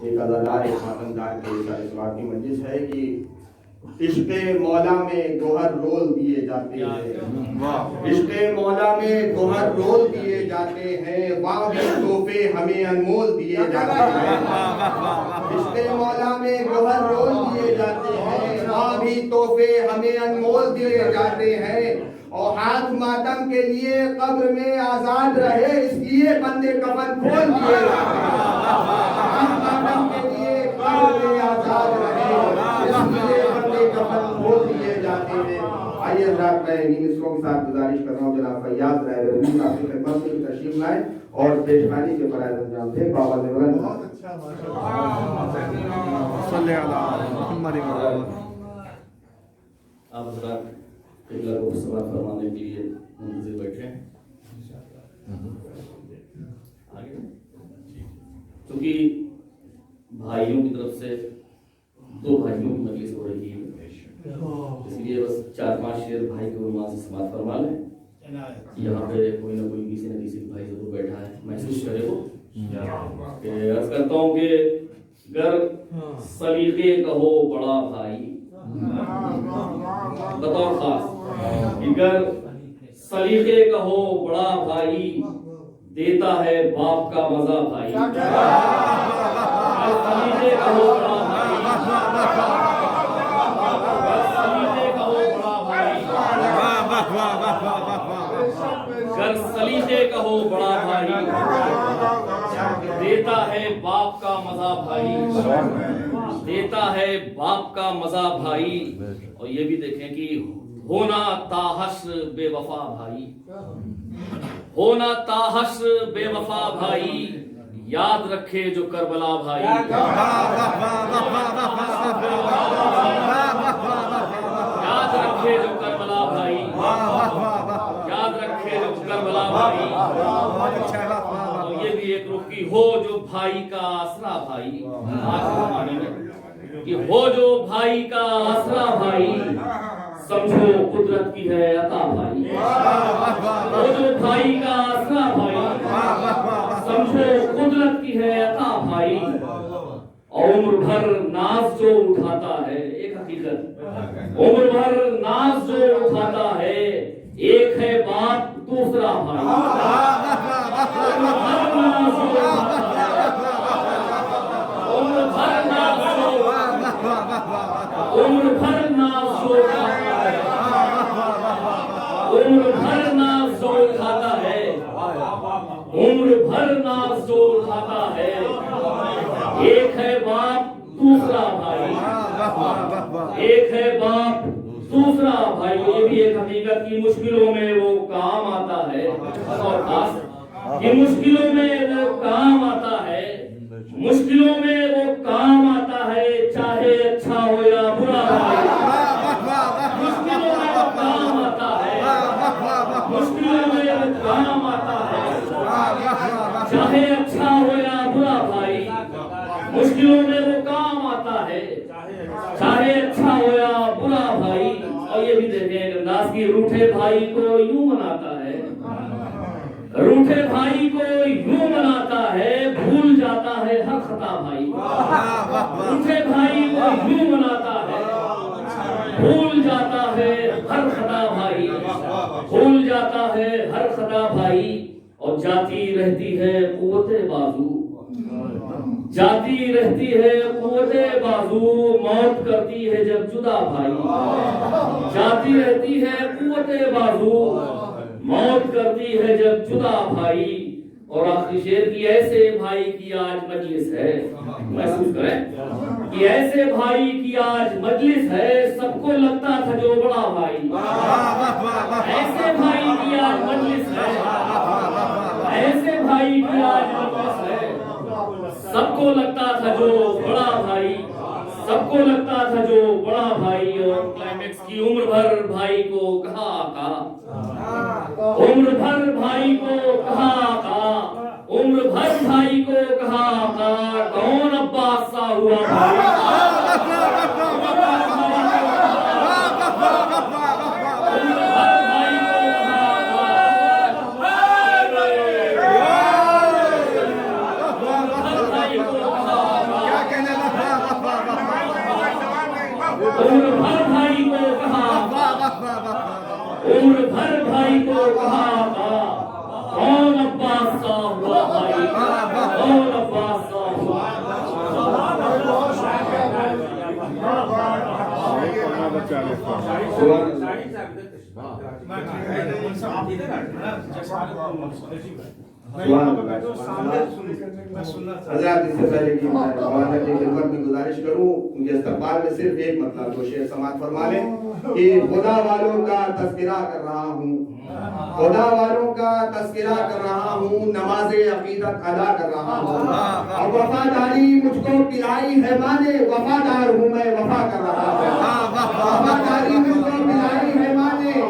ایک عزادار ایک ماتمدار کے اس بات کی مجلس ہے کہ عشق مولا میں گوہر رول دیے جاتے ہیں، عشق مولا میں گوہر رول دیے جاتے ہیں، وہاں بھی تحفے ہمیں انمول دیے جاتے ہیں، عشق مولا میں گوہر رول دیے جاتے ہیں، وہاں بھی تحفے ہمیں انمول دیے جاتے ہیں، اور ہاتھ ماتم کے لیے قبر میں آزاد رہے اس لیے بندے کفن کھول دیے جاتے ہیں، ہاتھ ماتم کے لیے قبر میں آزاد رہے اس لیے بندے کفن کھول دیے جاتے ہیں۔ آئیے حضرات میں انہی مصروں کے ساتھ گزارش کر رہا ہوں جناب فیاض رائے رضوی صاحب کی خدمت میں تشریف لائیں اور پیشخانی کے فرائض انجام دیں۔ بابا نورن بہت اچھا، ماشاءاللہ، صلی علی محمد۔ آپ حضرات قبلہ کو سماعت فرمانے کے لیے منتظر بیٹھے ہیں۔ چونکہ بھائیوں کی طرف سے دو بھائیوں کی مجلس ہو رہی ہے، اس لیے بس 4-5 شعر بھائی کے عنوان سے سماعت فرما لیں۔ یہاں پہ کوئی نہ کوئی کسی نہ کسی بھائی ضرور بیٹھا ہے، محسوس کرے وہ کہ عرض کرتا ہوں کہ گر سلیقے کا ہو بڑا بھائی، بطور خاص اگر سلیقے کا ہو بڑا بھائی، دیتا ہے باپ کا مزہ بھائی، سلیقے کا ہو بڑا بھائی، سلیقے کا ہو بڑا بھائی، گر سلیقے کا ہو بڑا بھائی، دیتا ہے باپ کا مزہ بھائی، دیتا ہے باپ کا مزہ بھائی۔ اور یہ بھی دیکھیں کہ ہونا تاحشر بے وفا بھائی، ہونا تاحشر بے وفا بھائی، یاد رکھے جو کربلا بھائی، یاد رکھے جو کربلا بھائی، یاد رکھے جو کربلا بھائی۔ اور یہ بھی ایک رخ کی ہو جو بھائی کا آسرا بھائی، آج کے زمانے میں کہ ہو جو بھائی کا آسرا بھائی، سمجھو قدرت کی ہے عطا بھائی، ہو جو بھائی کا آسرا بھائی، سمجھو قدرت کی ہے عطا بھائی۔ عمر بھر ناز جو اٹھاتا ہے، ایک حقیقت، عمر بھر ناز جو اٹھاتا ہے، ایک ہے باپ دوسرا بھائی، عمر بھر ناز جو اٹھاتا ہے، عمر بھر ناز جو عمر بھر ناز جو اٹھاتا ہے، عمر بھر ناز جو اٹھاتا ہے، عمر بھر ناز جو اٹھاتا ہے، ایک ہے باپ دوسرا بھائی، ایک ہے باپ دوسرا بھائی۔ یہ بھی ایک حقیقت کی مشکلوں میں وہ کام آتا ہے، اور خاص کہ مشکلوں میں وہ کام آتا ہے، مشکلوں میں وہ کام آتا ہے، چاہے اچھا ہو یا برا بھائی، مشکلوں میں وہ کام آتا ہے، مشکلوں میں وہ کام آتا ہے، چاہے اچھا ہو یا برا بھائی، مشکلوں میں وہ کام آتا ہے، چاہے اچھا ہو یا برا بھائی۔ اور یہ بھی دیکھیں کہ انداز کی روٹھے بھائی کو یوں مناتا ہے، روٹھے بھائی کو یوں مناتا ہے، بھول جاتا ہے ہر خطا بھائی، روٹھے بھائی کو یوں مناتا ہے، بھول جاتا ہے ہر خطا بھائی، بھول جاتا ہے ہر خطا بھائی۔ اور جاتی رہتی ہے قوت بازو، جاتی رہتی ہے قوت بازو، موت کرتی ہے جب جدا بھائی، جاتی رہتی ہے قوت بازو، موت کرتی ہے جب جدا بھائی۔ اور آخری شعر کی ایسے بھائی کی آج مجلس ہے، محسوس کریں کہ ایسے بھائی کی آج مجلس ہے، سب کو لگتا تھا جو بڑا بھائی، ایسے بھائی کی آج مجلس ہے، ایسے بھائی کی آج مجلس ہے، سب کو لگتا تھا جو بڑا بھائی، سب کو لگتا تھا جو بڑا بھائی۔ اور کلائمیکس کی عمر بھر بھائی کو کہا آقا، عمر بھر بھائی کو کہا آقا، عمر بھر بھائی کو کہا آقا، کون عباس سا ہوا بھائی، عمر بھر بھائی کو کہا عمر بھر بھائی کو کہا کون عباس کا ہوا بھائی کون عباس کا ہوا حضرات اس سے پہلے کہ میں مولانا کی خدمت میں گزارش کروں ان کے استقبال میں صرف ایک مطلب دو شعر سماعت فرما لیں کہ خدا والوں کا تذکرہ کر رہا ہوں خدا والوں کا تذکرہ کر رہا ہوں نماز عقیدت ادا کر رہا ہوں اور وفاداری مجھ کو پلائی ہے ماں نے وفادار ہوں میں وفا کر رہا ہوں وفاداری مجھ کو پلائی ہے ماں نے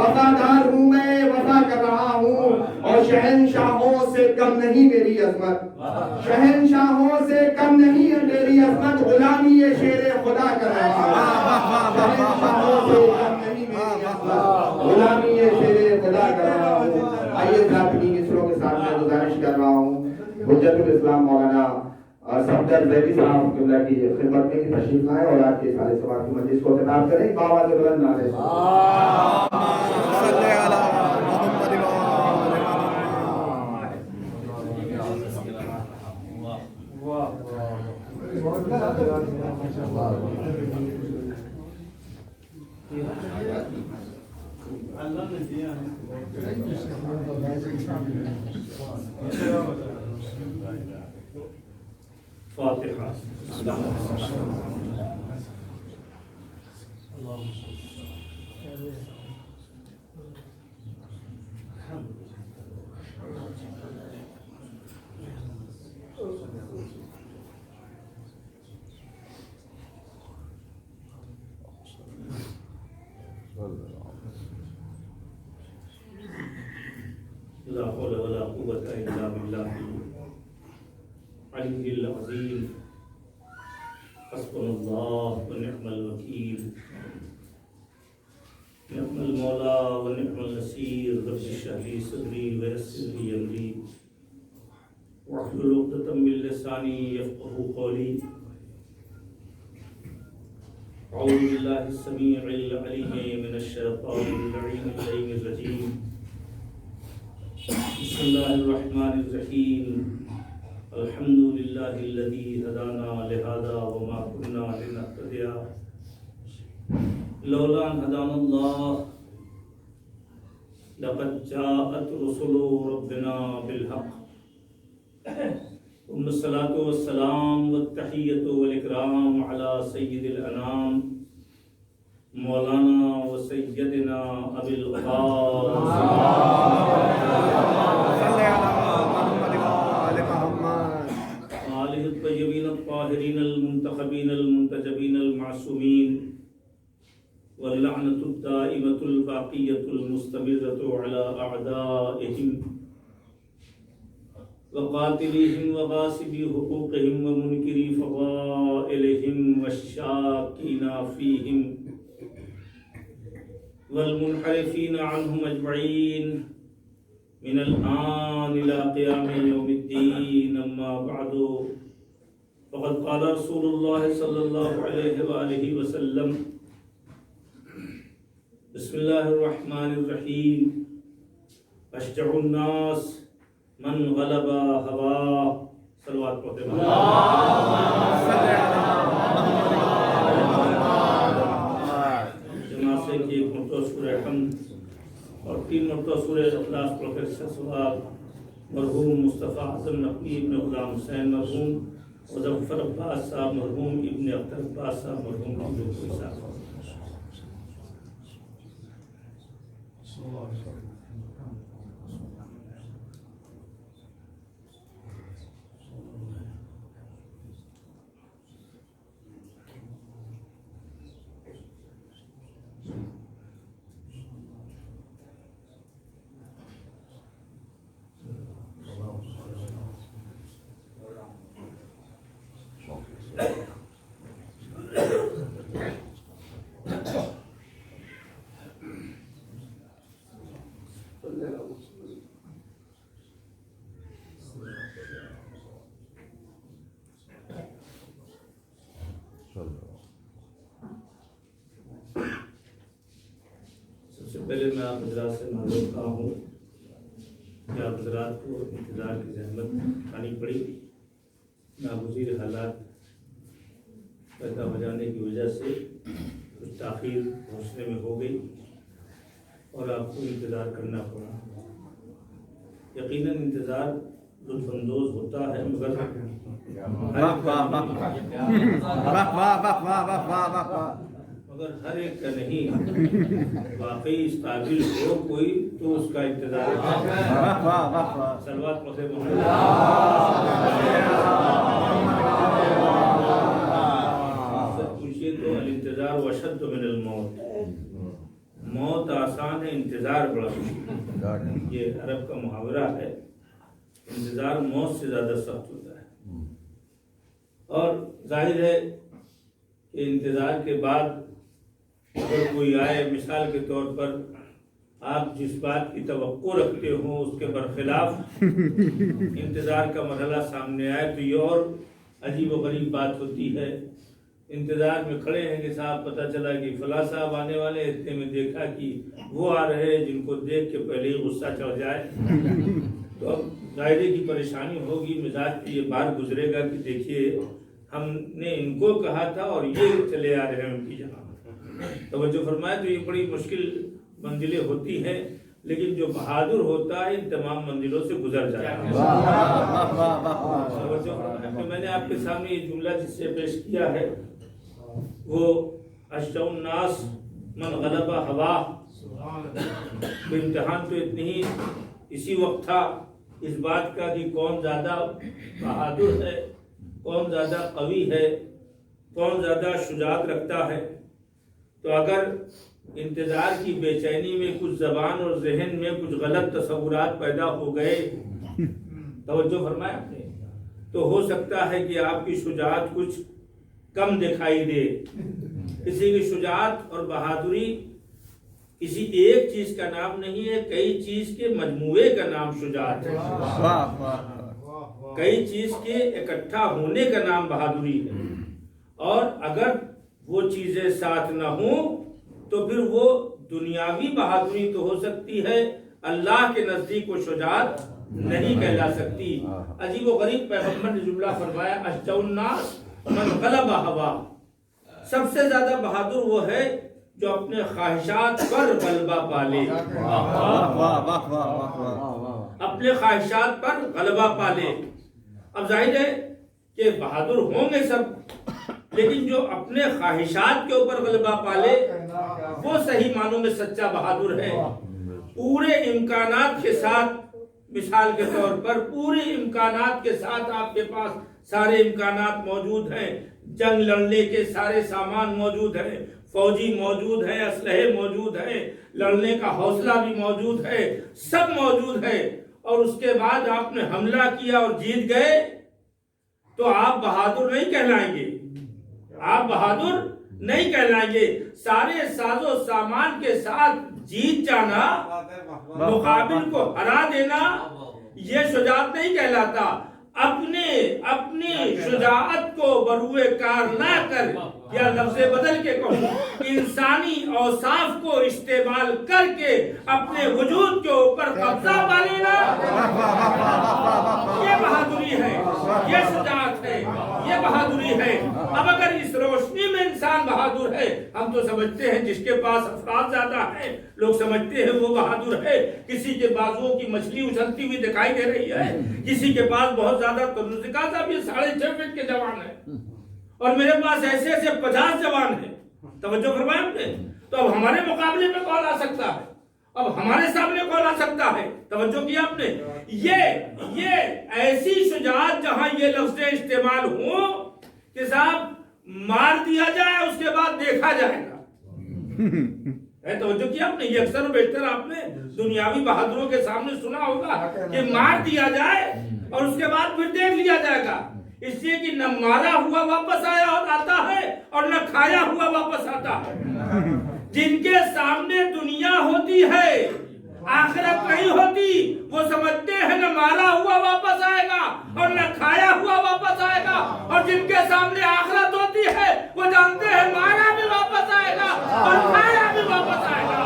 وفادار ہوں میں وفا کر رہا ہوں اور شہنشاہوں سے کم نہیں میری عظمت شہنشاہوں سے کم نہیں ہے میری عظمت غلامی یہ شیر خدا کر رہا ہوں شہنشاہوں سے کم نہیں میری عظمت غلامی یہ شیر خدا کر رہا ہوں آئیے ذاتنی مصروں کے ساتھ میں گزارش کر رہا ہوں حجت الاسلام مولانا صفدر زیدی صاحب قبلہ کی خدمت میں کی تشریف لائیں اور آج کے سارے سوال کی مجلس کو خطاب کریں باواز بلند نعرے صلی علی محمد اللہ نے دیا فاتحہ لا حول ولا قوة إلا بالله العلي العظيم حسبنا الله ونعم الوكيل نعم المولى ونعم النصير رب اشرح لي صدري ويسر لي أمري واحلل عقدة من لساني يفقهوا قولي أعوذ بالله السميع العليم من الشيطان اللعين الرجيم بسم الله الرحمن الرحيم الحمد لله الذي هدانا لهذا وما كنا لنهتدي لولا أن هدانا الله لقد جاءت رسل ربنا بالحق ثم الصلاة والسلام والتحية والإكرام على سيد الأنام مولانا وسيدنا أبي القاسم آله الطيبين الطاهرين المنتخبين المنتجبين المعصومين واللعنة الدائمة الباقية المستمرة على أعدائهم وقاتليهم وغاصبي حقوقهم ومنكري فضائلهم والشاكين فيهم والمنحرفين عنهم أجمعين من الآن إلى قيام يوم الدين أما بعد فقد قال رسول الله صلى الله عليه وآله وسلم بسم الله الرحمن الرحيم أشجع الناس من غلب هواه صلوات پڑھتے ہیں جماعت سے کہ ایک مرتبہ سورہ حمد اور 3 مرتبہ سورہ اخلاص پڑھ کر ثواب مرحوم مصطفیٰ اعظم نقوی ابن غلام حسین مرحوم مظفر عباس صاحب مرحوم ابن اختر عباس صاحب مرحوم ابن کوئی صاحب پہلے میں آپ حضرات سے معذرت خواہ ہوں کہ آپ حضرات کو انتظار کی زحمت اٹھانی پڑی، ناگزیر حالات پیدا ہو جانے کی وجہ سے کچھ تاخیر پہنچنے میں ہو گئی اور آپ کو انتظار کرنا پڑا۔ یقیناً انتظار لطف اندوز ہوتا ہے، مگر ہر ایک کا نہیں، واقعی اس قابل ہو کوئی تو اس کا انتظار صلوات پڑھے محمد۔ پوچھئے تو الانتظار واشد من الموت، موت آسان ہے، انتظار بڑا مشکل۔ یہ عرب کا محاورہ ہے، انتظار موت سے زیادہ سخت ہوتا ہے۔ اور ظاہر ہے کہ انتظار کے بعد اگر کوئی آئے، مثال کے طور پر آپ جس بات کی توقع رکھتے ہوں اس کے برخلاف انتظار کا مرحلہ سامنے آئے تو یہ اور عجیب و غریب بات ہوتی ہے۔ انتظار میں کھڑے ہیں کہ صاحب پتہ چلا کہ فلاں صاحب آنے والے، اتنے میں دیکھا کہ وہ آ رہے ہیں جن کو دیکھ کے پہلے ہی غصہ چڑھ جائے تو اب ظاہرے کی پریشانی ہوگی، مزاج پہ یہ بات گزرے گا کہ دیکھیے ہم نے ان کو کہا تھا اور یہ چلے آ رہے ہیں ان کی جگہ۔ توجہ فرمائے تو یہ بڑی مشکل منزلیں ہوتی ہیں، لیکن جو بہادر ہوتا ہے ان تمام منزلوں سے گزر جاتا ہے۔ توجہ فرمائے، میں نے آپ کے سامنے یہ جملہ جس سے پیش کیا ہے وہ اشجع الناس من غلب ہوا، امتحان تو اتنی ہی اسی وقت تھا اس بات کا کہ کون زیادہ بہادر ہے، کون زیادہ قوی ہے، کون زیادہ شجاعت رکھتا ہے۔ تو اگر انتظار کی بے چینی میں کچھ زبان اور ذہن میں کچھ غلط تصورات پیدا ہو گئے، توجہ فرمایا آپ نے، تو ہو سکتا ہے کہ آپ کی شجاعت کچھ کم دکھائی دے۔ کسی کی شجاعت اور بہادری کسی ایک چیز کا نام نہیں ہے، کئی چیز کے مجموعے کا نام شجاعت ہے، کئی چیز کے اکٹھا ہونے کا نام بہادری ہے۔ اور اگر وہ چیزیں ساتھ نہ ہوں تو پھر وہ دنیاوی بہادری تو ہو سکتی ہے، اللہ کے نزدیک وہ شجاعت نہیں کہلا سکتی۔ عجیب و غریب پیغمبر نے جملہ فرمایا اشجع الناس من غلب ہوا، سب سے زیادہ بہادر وہ ہے جو اپنے خواہشات پر غلبہ پالے، اپنے خواہشات پر غلبہ پالے۔ اب ظاہر ہے کہ بہادر ہوں گے سب، لیکن جو اپنے خواہشات کے اوپر غلبہ پالے وہ صحیح معنوں میں سچا بہادر ہے۔ پورے امکانات کے ساتھ، مثال کے طور پر پورے امکانات کے ساتھ آپ کے پاس سارے امکانات موجود ہیں، جنگ لڑنے کے سارے سامان موجود ہیں، فوجی موجود ہیں، اسلحے موجود ہیں، لڑنے کا حوصلہ بھی موجود ہے، سب موجود ہے، اور اس کے بعد آپ نے حملہ کیا اور جیت گئے تو آپ بہادر نہیں کہلائیں گے، آپ بہادر نہیں کہلائیں گے۔ سارے ساز و سامان کے ساتھ جیت جانا، مقابل کو ہرا دینا، یہ شجاعت نہیں کہلاتا۔ اپنی شجاعت کو بروئے کار نہ کر، یا لفظ بدل کے کہوں انسانی اوصاف کو استعمال کر کے اپنے وجود کے اوپر قبضہ پا لینا، یہ بہادری ہے، یہ شجاعت ہے، یہ بہادری ہے۔ اب اگر اس روشنی میں انسان بہادر ہے، ہم تو سمجھتے ہیں جس کے پاس افراد زیادہ ہیں لوگ سمجھتے ہیں وہ بہادر ہے، کسی کے بازوؤں کی مچھلی اچھلتی ہوئی دکھائی دے رہی ہے، کسی کے پاس بہت زیادہ تندرستی کا صاحب یہ 6.5 فٹ کے جوان ہے اور میرے پاس ایسے 50 جوان ہیں، توجہ فرمائیں ہم نے، تو اب ہمارے مقابلے میں کون آ سکتا ہے، اب ہمارے سامنے کون آ سکتا ہے، توجہ کیا آپ نے۔ یہ ایسی شجاعت جہاں یہ لفظ استعمال ہوں کہ صاحب مار دیا جائے اس کے بعد دیکھا جائے گا، توجہ کیا آپ نے۔ یہ اکثر و بیشتر آپ نے دنیاوی بہادروں کے سامنے سنا ہوگا کہ مار دیا جائے اور اس کے بعد پھر دیکھ لیا جائے گا، اس لیے کہ نہ مارا ہوا واپس آتا ہے اور نہ کھایا ہوا واپس آتا ہے۔ جن کے سامنے دنیا ہوتی ہے آخرت نہیں ہوتی، وہ سمجھتے ہیں نہ مارا ہوا واپس آئے گا اور نہ کھایا ہوا واپس آئے گا، اور جن کے سامنے آخرت ہوتی ہے وہ جانتے ہیں مارا بھی واپس آئے گا اور کھایا بھی واپس آئے گا۔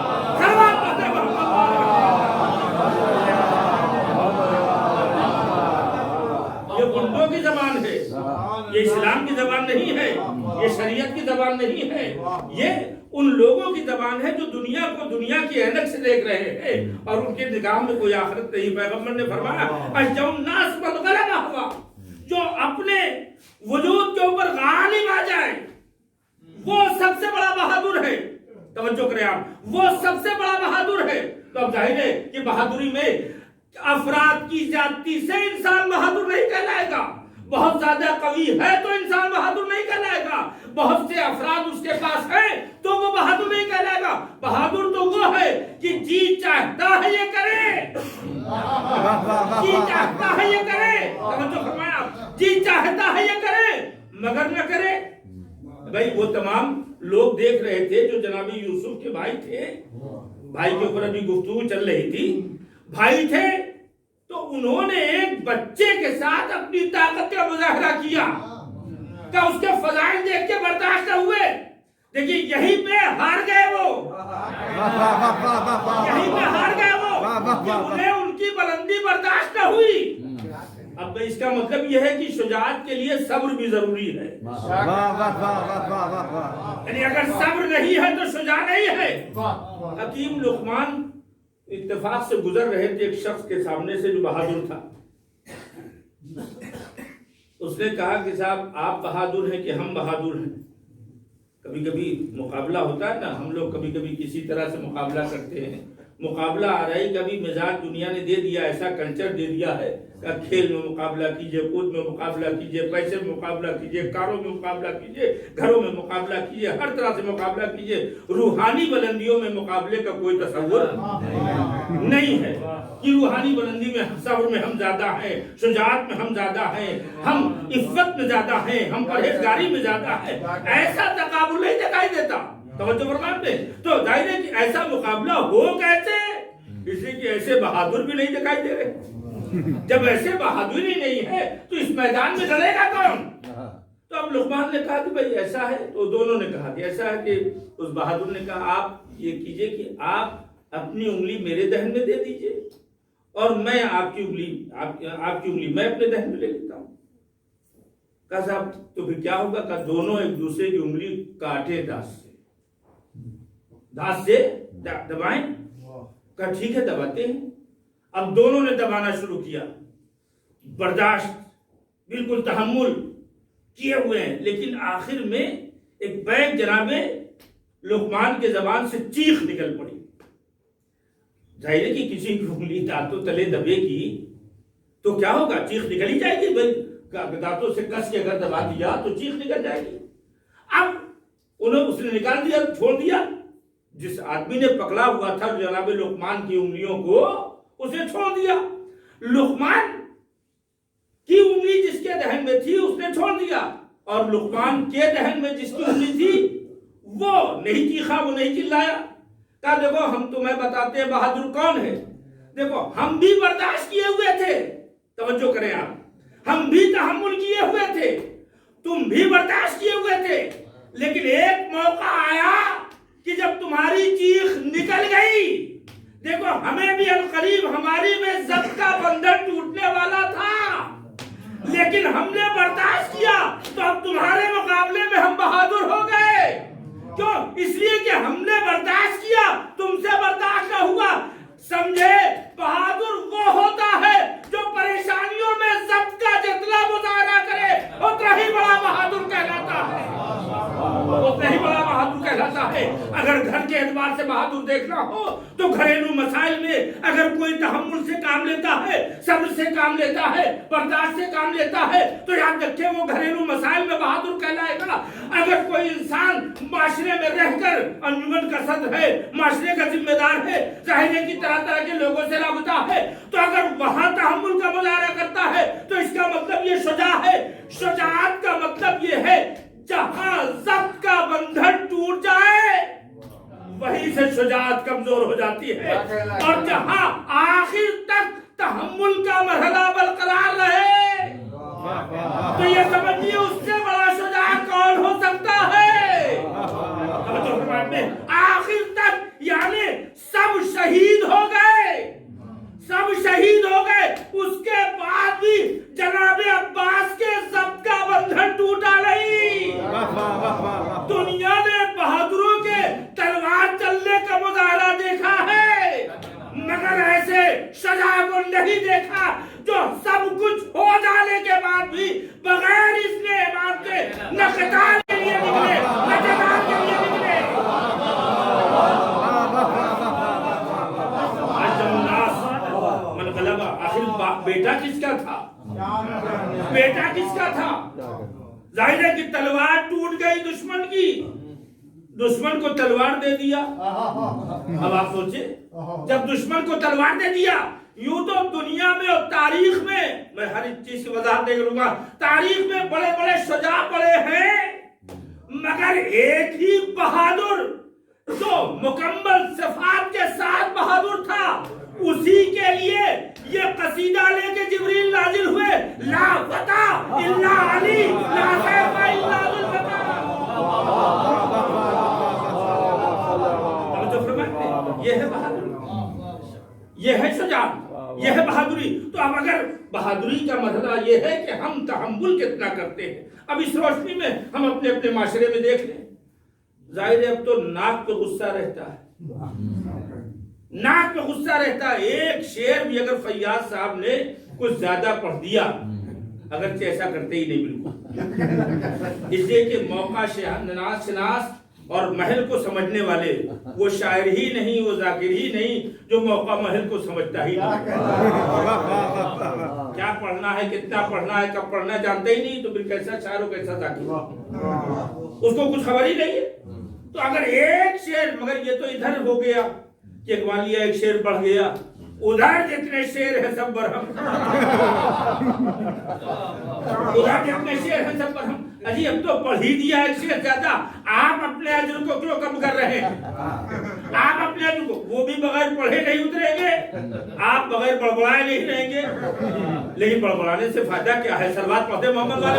ان لوگوں کی زبان ہے جو دنیا کو دنیا کی عینک سے دیکھ رہے ہیں اور ان کے نگاہ میں کوئی آخرت نہیں. پیغمبر نے فرمایا اشجع الناس من غلب ہوا، جو اپنے وجود کے اوپر غالب آ جائے وہ سب سے بڑا بہادر ہے. توجہ کریں آپ، وہ سب سے بڑا بہادر ہے. تو اب ظاہر ہے کہ بہادری میں افراد کی زیادتی سے انسان بہادر نہیں کہلائے گا. بہت زیادہ قوی ہے تو انسان بہادر نہیں کہلائے گا. بہت سے افراد اس کے پاس ہیں تو وہ بہادر نہیں کہلائے گا. بہادر تو وہ ہے کہ جی چاہتا ہے یہ کرے، جی چاہتا ہے یہ کرے. توجہ فرمایا، جی چاہتا ہے یہ کرے مگر نہ کرے. بھائی وہ تمام لوگ دیکھ رہے تھے جو جناب یوسف کے بھائی تھے، بھائی کے اوپر ابھی گفتگو چل رہی تھی. بھائی تھے تو انہوں نے ایک بچے کے ساتھ اپنی طاقت کا مظاہرہ کیا. کیا اس کے فضائل دیکھ کے برداشت نہ ہوئے؟ دیکھیے یہیں پہ ہار گئے وہ، یہیں پہ ہار گئے وہ کہ انہیں ان کی بلندی برداشت نہ ہوئی. اب اس کا مطلب یہ ہے کہ شجاعت کے لیے صبر بھی ضروری ہے. یعنی اگر صبر نہیں ہے تو شجاع نہیں ہے. حکیم لقمان اتفاق سے گزر رہے تھے ایک شخص کے سامنے سے جو بہادر تھا. اس نے کہا کہ صاحب آپ بہادر ہیں کہ ہم بہادر ہیں؟ کبھی کبھی مقابلہ ہوتا ہے نا، ہم لوگ کبھی کبھی کسی طرح سے مقابلہ کرتے ہیں. مقابلہ آرائی کا بھی مزاج دنیا نے دے دیا، ایسا کلچر دے دیا ہے کہ کھیل میں مقابلہ کیجئے، کود میں مقابلہ کیجئے، پیسے میں مقابلہ کیجئے، کاروں میں مقابلہ کیجئے، گھروں میں مقابلہ کیجئے، ہر طرح سے مقابلہ کیجئے. روحانی بلندیوں میں مقابلے کا کوئی تصور نہیں ہے کہ روحانی بلندی میں صبر میں ہم زیادہ ہیں، شجاعت میں ہم زیادہ ہیں، ہم عفت میں زیادہ ہیں، ہم پرہیزگاری میں زیادہ ہیں. ایسا تقابل نہیں دکھائی دیتا. توجہ فرماتے ہیں. تو ظاہر ہے کہ ایسا مقابلہ ہو کیسے؟ اس لیے کہ ایسے بہادر بھی نہیں دکھائی دے رہے. جب ایسے بہادری نہیں ہے تو اس میدان میں لڑے گا کون؟ تو اب لقمان نے کہا کہ بھائی ایسا ہے. تو دونوں نے کہا کہ ایسا ہے کہ اس بہادر نے کہا آپ یہ کیجئے کہ آپ اپنی انگلی میرے دہن میں دے دیجئے اور میں آپ کی انگلی میں اپنے دہن میں لے لیتا ہوں. کہا صاحب تو پھر کیا ہوگا؟ کہ دونوں ایک دوسرے کی انگلی کاٹے داس سے دبائیں. کہا ٹھیک ہے دباتے ہیں. اب دونوں نے دبانا شروع کیا، برداشت بالکل تحمل کیے ہوئے ہیں. لیکن آخر میں ایک بیگ جناب لقمان کے زبان سے چیخ نکل پڑی. ظاہر ہے کہ کسی کی انگلی دانتوں تلے دبے گی تو کیا ہوگا؟ چیخ نکل ہی جائے گی. دانتوں سے کس کے اگر دبا دیا تو چیخ نکل جائے گی. اب اس نے نکال دیا، چھوڑ دیا. جس آدمی نے پکڑا ہوا تھا جناب لقمان کی انگلیوں کو اسے چھوڑ دیا. لقمان کی انگلی جس کے دہن میں تھی اس نے چھوڑ دیا اور لقمان کے دہن میں جس کی انگلی تھی وہ نہیں چیخا، وہ نہیں چلایا. کہا دیکھو ہم تمہیں بتاتے ہیں بہادر کون ہے. دیکھو ہم بھی برداشت کیے ہوئے تھے. توجہ کریں آپ، ہم بھی تحمل کیے ہوئے تھے، تم بھی برداشت کیے ہوئے تھے. لیکن ایک موقع آیا کہ جب تمہاری چیخ نکل گئی. دیکھو ہمیں بھی القریب ہماری میں ضبط کا بندھن ٹوٹنے والا تھا لیکن ہم نے برداشت کیا تو اب تمہارے مقابلے میں ہم بہادر ہو گئے. کیوں؟ اس لیے کہ ہم نے برداشت کیا، تم سے برداشت نہ ہوا. سمجھے بہادر وہ ہوتا ہے جو پریشانیوں میں ضبط کا جتنا مظاہرہ کرے اتنا ہی بڑا بہادر کہلاتا ہے، اتنا ہی بڑا بہادر کہلاتا ہے. اگر گھر کے اعتبار سے بہادر دیکھنا ہو تو گھریلو مسائل میں اگر کوئی تحمل سے کام لیتا ہے، صبر سے کام لیتا ہے، برداشت سے کام لیتا ہے تو یاد رکھیں وہ گھریلو مسائل میں بہادر کہلائے گا. اگر کوئی انسان معاشرے میں رہ کر انجمن کا صدر ہے، معاشرے کا ذمہ دار ہے، ظاہرے کی طرح کے لوگوں سے رابطہ ہے، تو اگر وہاں تحمل کا مظاہرہ کرتا ہے تو اس کا مطلب یہ شجاع ہے. شجاعت کا مطلب یہ ہے جہاں ضبط کا بندھن ٹوٹ جائے وہیں سے شجاعت کمزور ہو جاتی ہے اور جہاں آخر تک تحمل کا مرحلہ برقرار رہے تو یہ سمجھیے اس سے بڑا شجاع کون ہو سکتا ہے. آخر تک یعنی سب شہید ہو گئے، سب شہید ہو گئے، اس کے بعد بھی جناب عباس کے ضبط کا بندھن ٹوٹا نہیں. دنیا نے بہادروں کے وہی دیکھا جو سب کچھ ہو جانے کے بعد بھی بغیر اس نے ایمان کے نہ قتال کے لیے نکلے نہ جہاد کے لیے نکلے. من غلبہ، آخر بیٹا کس کا تھا؟ بیٹا کس کا تھا؟ ظاہر ہے کہ تلوار ٹوٹ گئی دشمن کی، دشمن کو تلوار دے دیا. اب آپ سوچیں جب دشمن کو تلوار دے دیا، یوں تو دنیا میں اور تاریخ میں ہر ایک چیز کی وضاحت نہیں کروں گا، تاریخ میں بڑے بڑے شجاع پڑے ہیں، مگر ایک ہی بہادر جو مکمل صفات کے ساتھ بہادر تھا، اسی کے لیے یہ قصیدہ لے کے جبریل نازل ہوئے، لا فتح الا علی لا سیف الا بالفتح. یہ ہے بہادری، یہ ہے شجاعت، یہ ہے بہادری. تو اب اگر بہادری کا مسئلہ یہ ہے کہ ہم تحمل کتنا کرتے ہیں، اب اس روشنی میں ہم اپنے اپنے معاشرے میں دیکھ لیں. ظاہر ہے اب تو ناک پہ غصہ رہتا ہے، ناک پہ غصہ رہتا ہے. ایک شعر بھی اگر فیاض صاحب نے کچھ زیادہ پڑھ دیا، اگرچہ ایسا کرتے ہی نہیں بالکل، اس لیے کہ موقع شناس اور محل کو سمجھنے والے وہ شاعر ہی نہیں، وہ ذاکر ہی نہیں جو موقع محل کو سمجھتا ہی نہیں. کیا پڑھنا ہے، کتنا پڑھنا ہے، کب پڑھنا جانتے ہی نہیں، تو پھر کیسا شاعر ہو کیسا ذاکر، اس کو کچھ خبر ہی نہیں ہے. تو اگر ایک شعر، مگر یہ تو ادھر ہو گیا کہ اقبالیہ ایک شعر پڑھ گیا، ادھر جتنے شعر ہیں سب برہم، ادھر جتنے شعر ہیں سب برہم. اجی اب تو پڑھ ہی دیا ایک شعر زیادہ، آپ اپنے اجر کو کیوں کم کر رہے ہیں؟ آپ اپنے اجر کو، وہ بھی بغیر پڑھے نہیں اتریں گے، آپ بغیر بڑبڑائے نہیں رہیں گے. لیکن بڑبڑانے سے فائدہ کیا ہے؟ صلوات پڑھتے محمد والے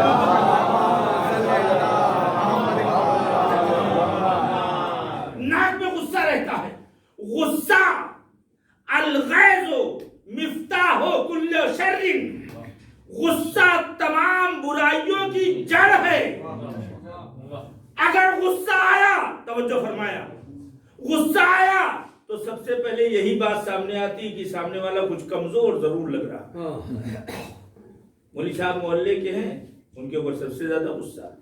ناک میں غصہ رہتا ہے. غصہ الغیظ مفتاح کل شر، غصہ تمام برائیوں کی جڑ ہے. اگر غصہ آیا، توجہ فرمایا، غصہ آیا تو سب سے پہلے یہی بات سامنے آتی کہ سامنے والا کچھ کمزور ضرور لگ رہا. مولوی صاحب محلے کے ہیں، ان کے اوپر سب سے زیادہ غصہ.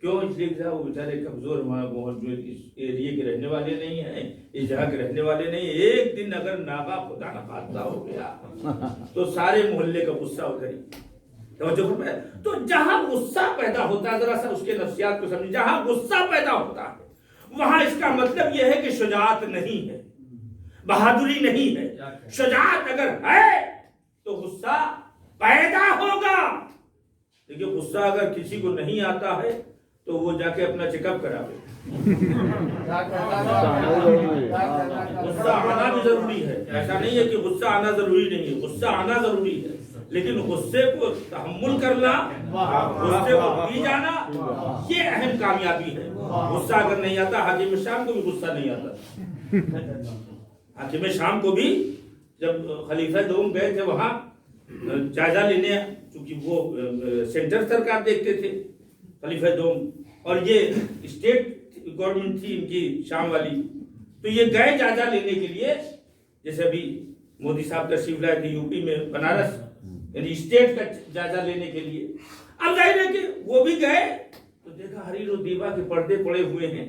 کیوں؟ اس لیے کہ وہ بیچارے کمزور، جو اس ایریے کے رہنے والے نہیں ہیں، اس جگہ کے رہنے والے نہیں. ایک دن اگر ناغا خدا نخواستہ ہو گیا تو سارے محلے کا غصہ ادھر ہی. تو جہاں غصہ پیدا ہوتا ہے، ذرا سا اس کے نفسیات کو سمجھیں، جہاں غصہ پیدا ہوتا ہے وہاں اس کا مطلب یہ ہے کہ شجاعت نہیں ہے، بہادری نہیں ہے. شجاعت اگر ہے تو غصہ پیدا ہوگا. دیکھیے غصہ اگر کسی کو نہیں آتا ہے تو وہ جا کے اپنا چیک اپ کراوے. غصہ آنا بھی ضروری ہے، ایسا نہیں ہے کہ غصہ آنا ضروری نہیں ہے، غصہ آنا ضروری ہے، لیکن غصے کو تحمل کرنا، غصے کو پی جانا، یہ اہم کامیابی ہے. غصہ اگر نہیں آتا، حاکم شام کو بھی غصہ نہیں آتا. حاکم شام کو بھی جب خلیفہ دوم گئے تھے وہاں جائزہ لینے، چونکہ وہ سینٹر سرکار دیکھتے تھے خلیفہ دوم، اور یہ اسٹیٹ گورنمنٹ تھی ان کی شام والی، تو یہ گئے جائزہ لینے کے لیے. جیسے ابھی مودی صاحب تشریف لائے تھے یو پی میں بنارس، یعنی اسٹیٹ کا جائزہ لینے کے لیے. اب ظاہر ہے کہ وہ بھی گئے تو دیکھا حریر و دیبا کے پردے پڑے ہوئے ہیں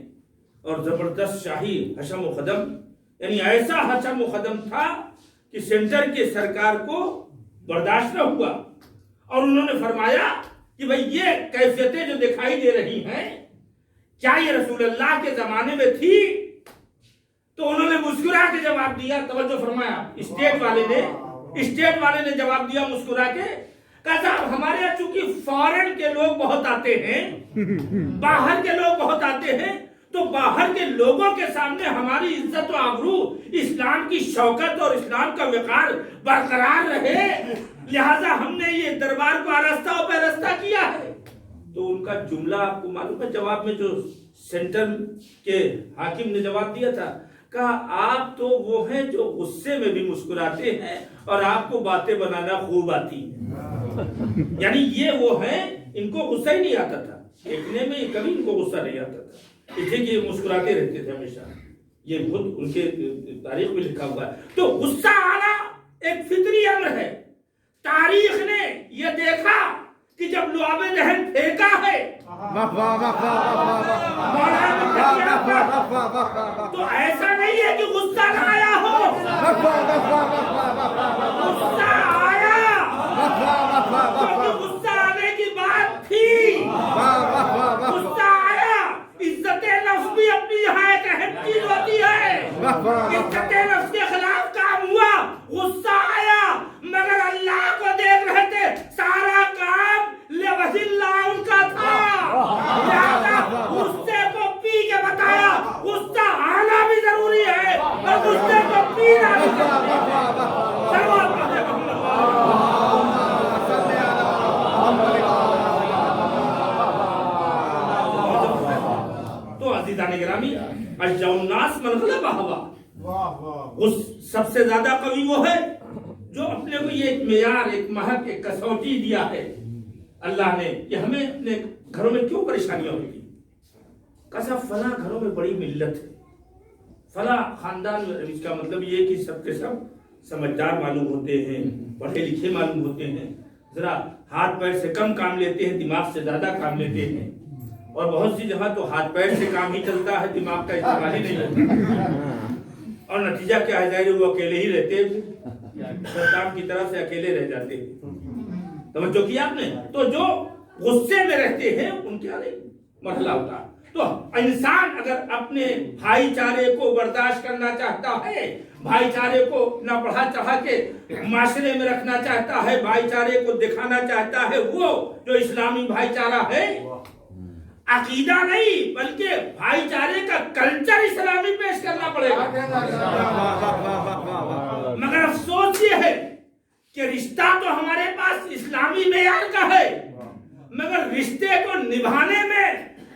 اور زبردست شاہی حشم و خدم، یعنی ایسا حشم و خدم تھا کہ سینٹر کے سرکار کو برداشت نہ ہوا. اور انہوں نے فرمایا کہ بھئی یہ کیفیتیں جو دکھائی دے رہی ہیں، کیا یہ رسول اللہ کے زمانے میں تھی؟ تو انہوں نے مسکرا کے جواب دیا. توجہ فرمایا، اسٹیٹ والے نے جواب دیا مسکرا کے، کہا صاحب ہمارے یہاں چونکہ فارن کے لوگ بہت آتے ہیں، باہر کے لوگ بہت آتے ہیں، تو باہر کے لوگوں کے سامنے ہماری عزت و آبرو، اسلام کی شوکت اور اسلام کا وقار برقرار رہے، لہذا ہم نے یہ دربار کو آراستہ و پیراستہ کیا ہے. تو ان کا جملہ آپ کو معلوم ہے جواب میں جو سینٹر کے حاکم نے جواب دیا تھا، کہا آپ تو وہ ہیں جو غصے میں بھی مسکراتے ہیں اور آپ کو باتیں بنانا خوب آتی ہیں. یعنی یہ وہ ہیں، ان کو غصہ ہی نہیں آتا تھا، دیکھنے میں کبھی ان کو غصہ نہیں آتا تھا، اس لیے کہ یہ مسکراتے رہتے تھے ہمیشہ. یہ خود ان کے تاریخ میں لکھا ہوا ہے. تو غصہ آنا ایک فطری امر ہے. تاریخ نے یہ دیکھا کہ جب لعاب دہن پھینکا ہے تو ایسا نہیں ہے کہ غصہ نہ آیا ہو، غصہ آیا، کیونکہ غصہ آنے کی بات تھی. غصہ آیا. عزت نفس بھی اپنی یہاں ایک اہم چیز ہوتی ہے. عزت نفس کے خلاف کام ہوا، غصہ آیا، مگر اللہ کو دیکھ رہے تھے. سارا کام لوجہ اللہ ان کا تھا. لہذا غصے کو پی کے بتایا غصہ آنا بھی ضروری ہے اور غصے کو پینا بھی ضروری ہے. تو عزیزان گرامی، اشجع الناس من غلب ہوا، سب سے زیادہ قوی وہ ہے جو اپنے کو یہ ایک معیار، ایک مہک، ایک کسوٹی دیا ہے اللہ نے کہ ہمیں اپنے گھروں میں کیوں پریشانیاں ہوگی. کہا فلاں گھروں میں بڑی ملت ہے، فلاں خاندان میں. اس کا مطلب یہ کہ سب کے سب سمجھدار معلوم ہوتے ہیں، پڑھے لکھے معلوم ہوتے ہیں، ذرا ہاتھ پیر سے کم کام لیتے ہیں، دماغ سے زیادہ کام لیتے ہیں. اور بہت سی جگہ تو ہاتھ پیر سے کام ہی چلتا ہے، دماغ کا استعمال ہی نہیں ہوتا. اور نتیجہ کیا ہے؟ ظاہر وہ اکیلے ہی رہتے ہیں، شیطان کی طرف سے اکیلے رہ جاتے ہیں. توجہ کیا آپ نے؟ تو جو غصے میں رہتے ہیں ان کے آگے مرحلہ ہوتا ہے. تو انسان اگر اپنے بھائی چارے کو برداشت کرنا چاہتا ہے، بھائی چارے کو نہ بڑھا چڑھا کے معاشرے میں رکھنا چاہتا ہے، بھائی چارے کو دکھانا چاہتا ہے، وہ جو اسلامی بھائی چارہ ہے، عقیدہ نہیں بلکہ بھائی چارے کا کلچر اسلامی پیش کرنا پڑے گا. مگر افسوس یہ ہے کہ رشتہ تو ہمارے پاس اسلامی معیار کا ہے، مگر رشتے کو نبھانے میں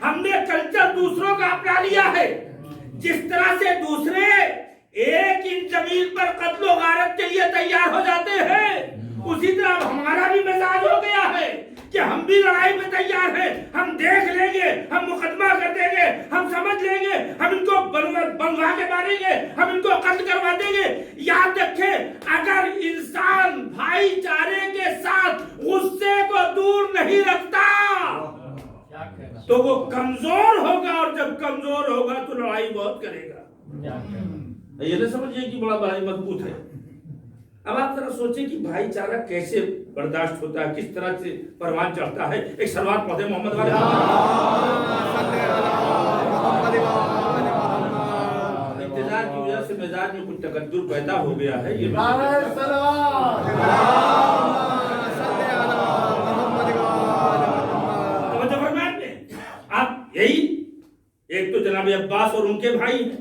ہم نے کلچر دوسروں کا اپنا لیا ہے. جس طرح سے دوسرے ایک انچ زمین پر قتل و غارت کے لیے تیار ہو جاتے ہیں، اسی طرح ہمارا بھی مزاج ہو گیا ہے کہ ہم بھی لڑائی میں تیار ہیں. ہم دیکھ لیں گے، ہم مقدمہ کر دیں گے، ہم سمجھ لیں گے، ہم ان کو بنوا کے ماریں گے، ہم ان کو قتل کروا دیں گے. یاد رکھیں، اگر انسان بھائی چارے کے ساتھ غصے کو دور نہیں رکھتا تو وہ کمزور ہوگا، اور جب کمزور ہوگا تو لڑائی بہت کرے گا. یہ نہ سمجھئے کہ بڑا بھائی مضبوط ہے. اب آپ ذرا سوچیں کہ بھائی چارہ کیسے برداشت ہوتا ہے، کس طرح سے پروان چڑھتا ہے. ایک سلوات پڑھیں محمد والے. انتظار کی وجہ سے مزاج میں کچھ تقدر پیدا ہو گیا ہے. یہ آپ یہی ایک تو جناب عباس اور ان کے بھائی ہیں،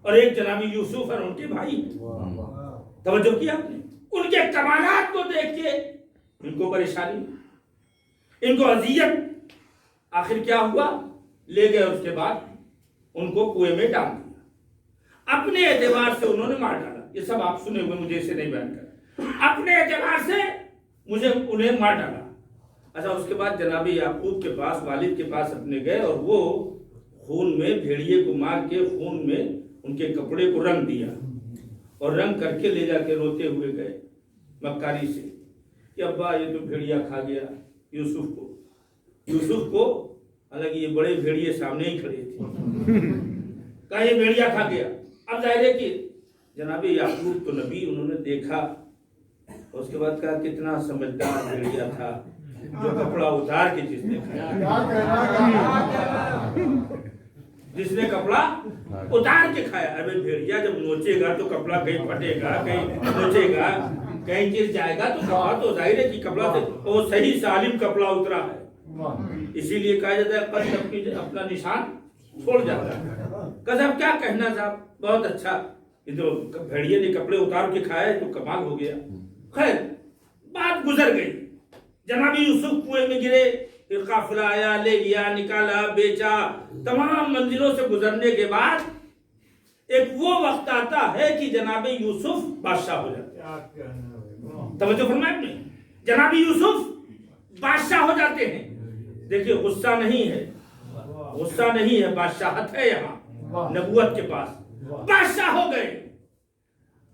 اور ایک جناب یوسف اور ان کے بھائی ہیں. توجہ کیا آپ نے؟ ان کے کمالات کو دیکھ کے ان کو پریشانی، ان کو اذیت. آخر کیا ہوا؟ لے گئے، اس کے بعد ان کو کنویں میں ڈال دیا. اپنے اعتبار سے انہوں نے مار ڈالا. یہ سب آپ سنے ہوئے، مجھے اسے نہیں بیان کر. اپنے اعتبار سے انہیں مار ڈالا. اچھا، اس کے بعد جناب یعقوب کے پاس، والد کے پاس اپنے گئے، اور وہ خون میں بھیڑیے کو مار کے خون میں ان کے کپڑے کو رنگ دیا، اور رنگ کر کے لے جا کے روتے ہوئے گئے مکاری سے کہ ابا یہ تو بھیڑیا کھا گیا یوسف کو. حالانکہ یہ بڑے بھیڑیے سامنے ہی کھڑے تھے. کہا یہ بھیڑیا کھا گیا. اب ظاہر ہے کہ جناب یعقوب تو نبی، انہوں نے دیکھا، اس کے بعد کہا کتنا سمجھدار بھیڑیا تھا جو کپڑا اتار کے جس نے کھایا، جس نے کپڑا اتار کے کھایا. ابے بھیڑیا جب نوچے گا تو کپڑا کہیں پھٹے گا، کہیں نوچے گا، کہیں گر جائے گا، تو کپڑا تو ظاہر ہے کہ کپڑا سے وہ صحیح سالم کپڑا اترا ہے. اسی لیے کہا جاتا ہے قلب اپنا نشان چھوڑ جاتا ہے. صاحب کیا کہنا صاحب، بہت اچھا، یہ تو بھیڑیے نے کپڑے اتار کے کھایا ہے تو کمال ہو گیا. خیر، بات گزر گئی. جناب یوسف کنویں میں گرے، پھر قافلہ آیا، لے گیا، نکالا، بیچا. تمام منزلوں سے گزرنے کے بعد ایک وہ وقت آتا ہے کہ جناب یوسف بادشاہ ہو جاتے ہیں. توجہ فرمائیں آپ نے، جناب یوسف بادشاہ ہو جاتے ہیں. دیکھیے، غصہ نہیں ہے، غصہ نہیں ہے، بادشاہت ہے. یہاں نبوت کے پاس بادشاہ ہو گئے.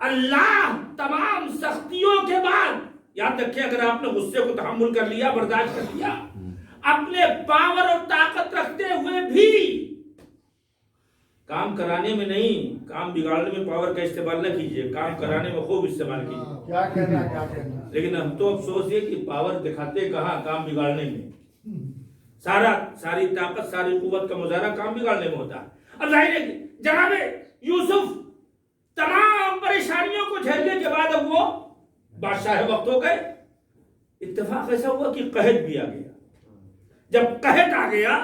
اللہ تمام سختیوں کے بعد، یاد رکھیں اگر آپ نے غصے کو تحمل کر لیا، برداشت کر لیا، اپنے پاور اور طاقت رکھتے ہوئے بھی کام کرانے میں نہیں، کام بگاڑنے میں پاور کا استعمال نہ کیجیے، کام کرانے میں خوب استعمال کیجیے. کیا کرنا لیکن ہم تو افسوس یہ کہ پاور دکھاتے کہاں، کام بگاڑنے میں. ساری طاقت ساری قوت کا مظاہرہ کام بگاڑنے میں ہوتا ہے. اب ظاہر ہے کہ جناب یوسف تمام پریشانیوں کو جھیلنے کے بعد اب وہ بادشاہ وقت ہو گئے. اتفاق ایسا ہوا کہ قحط بھی آ گیا. جب قحط آ گیا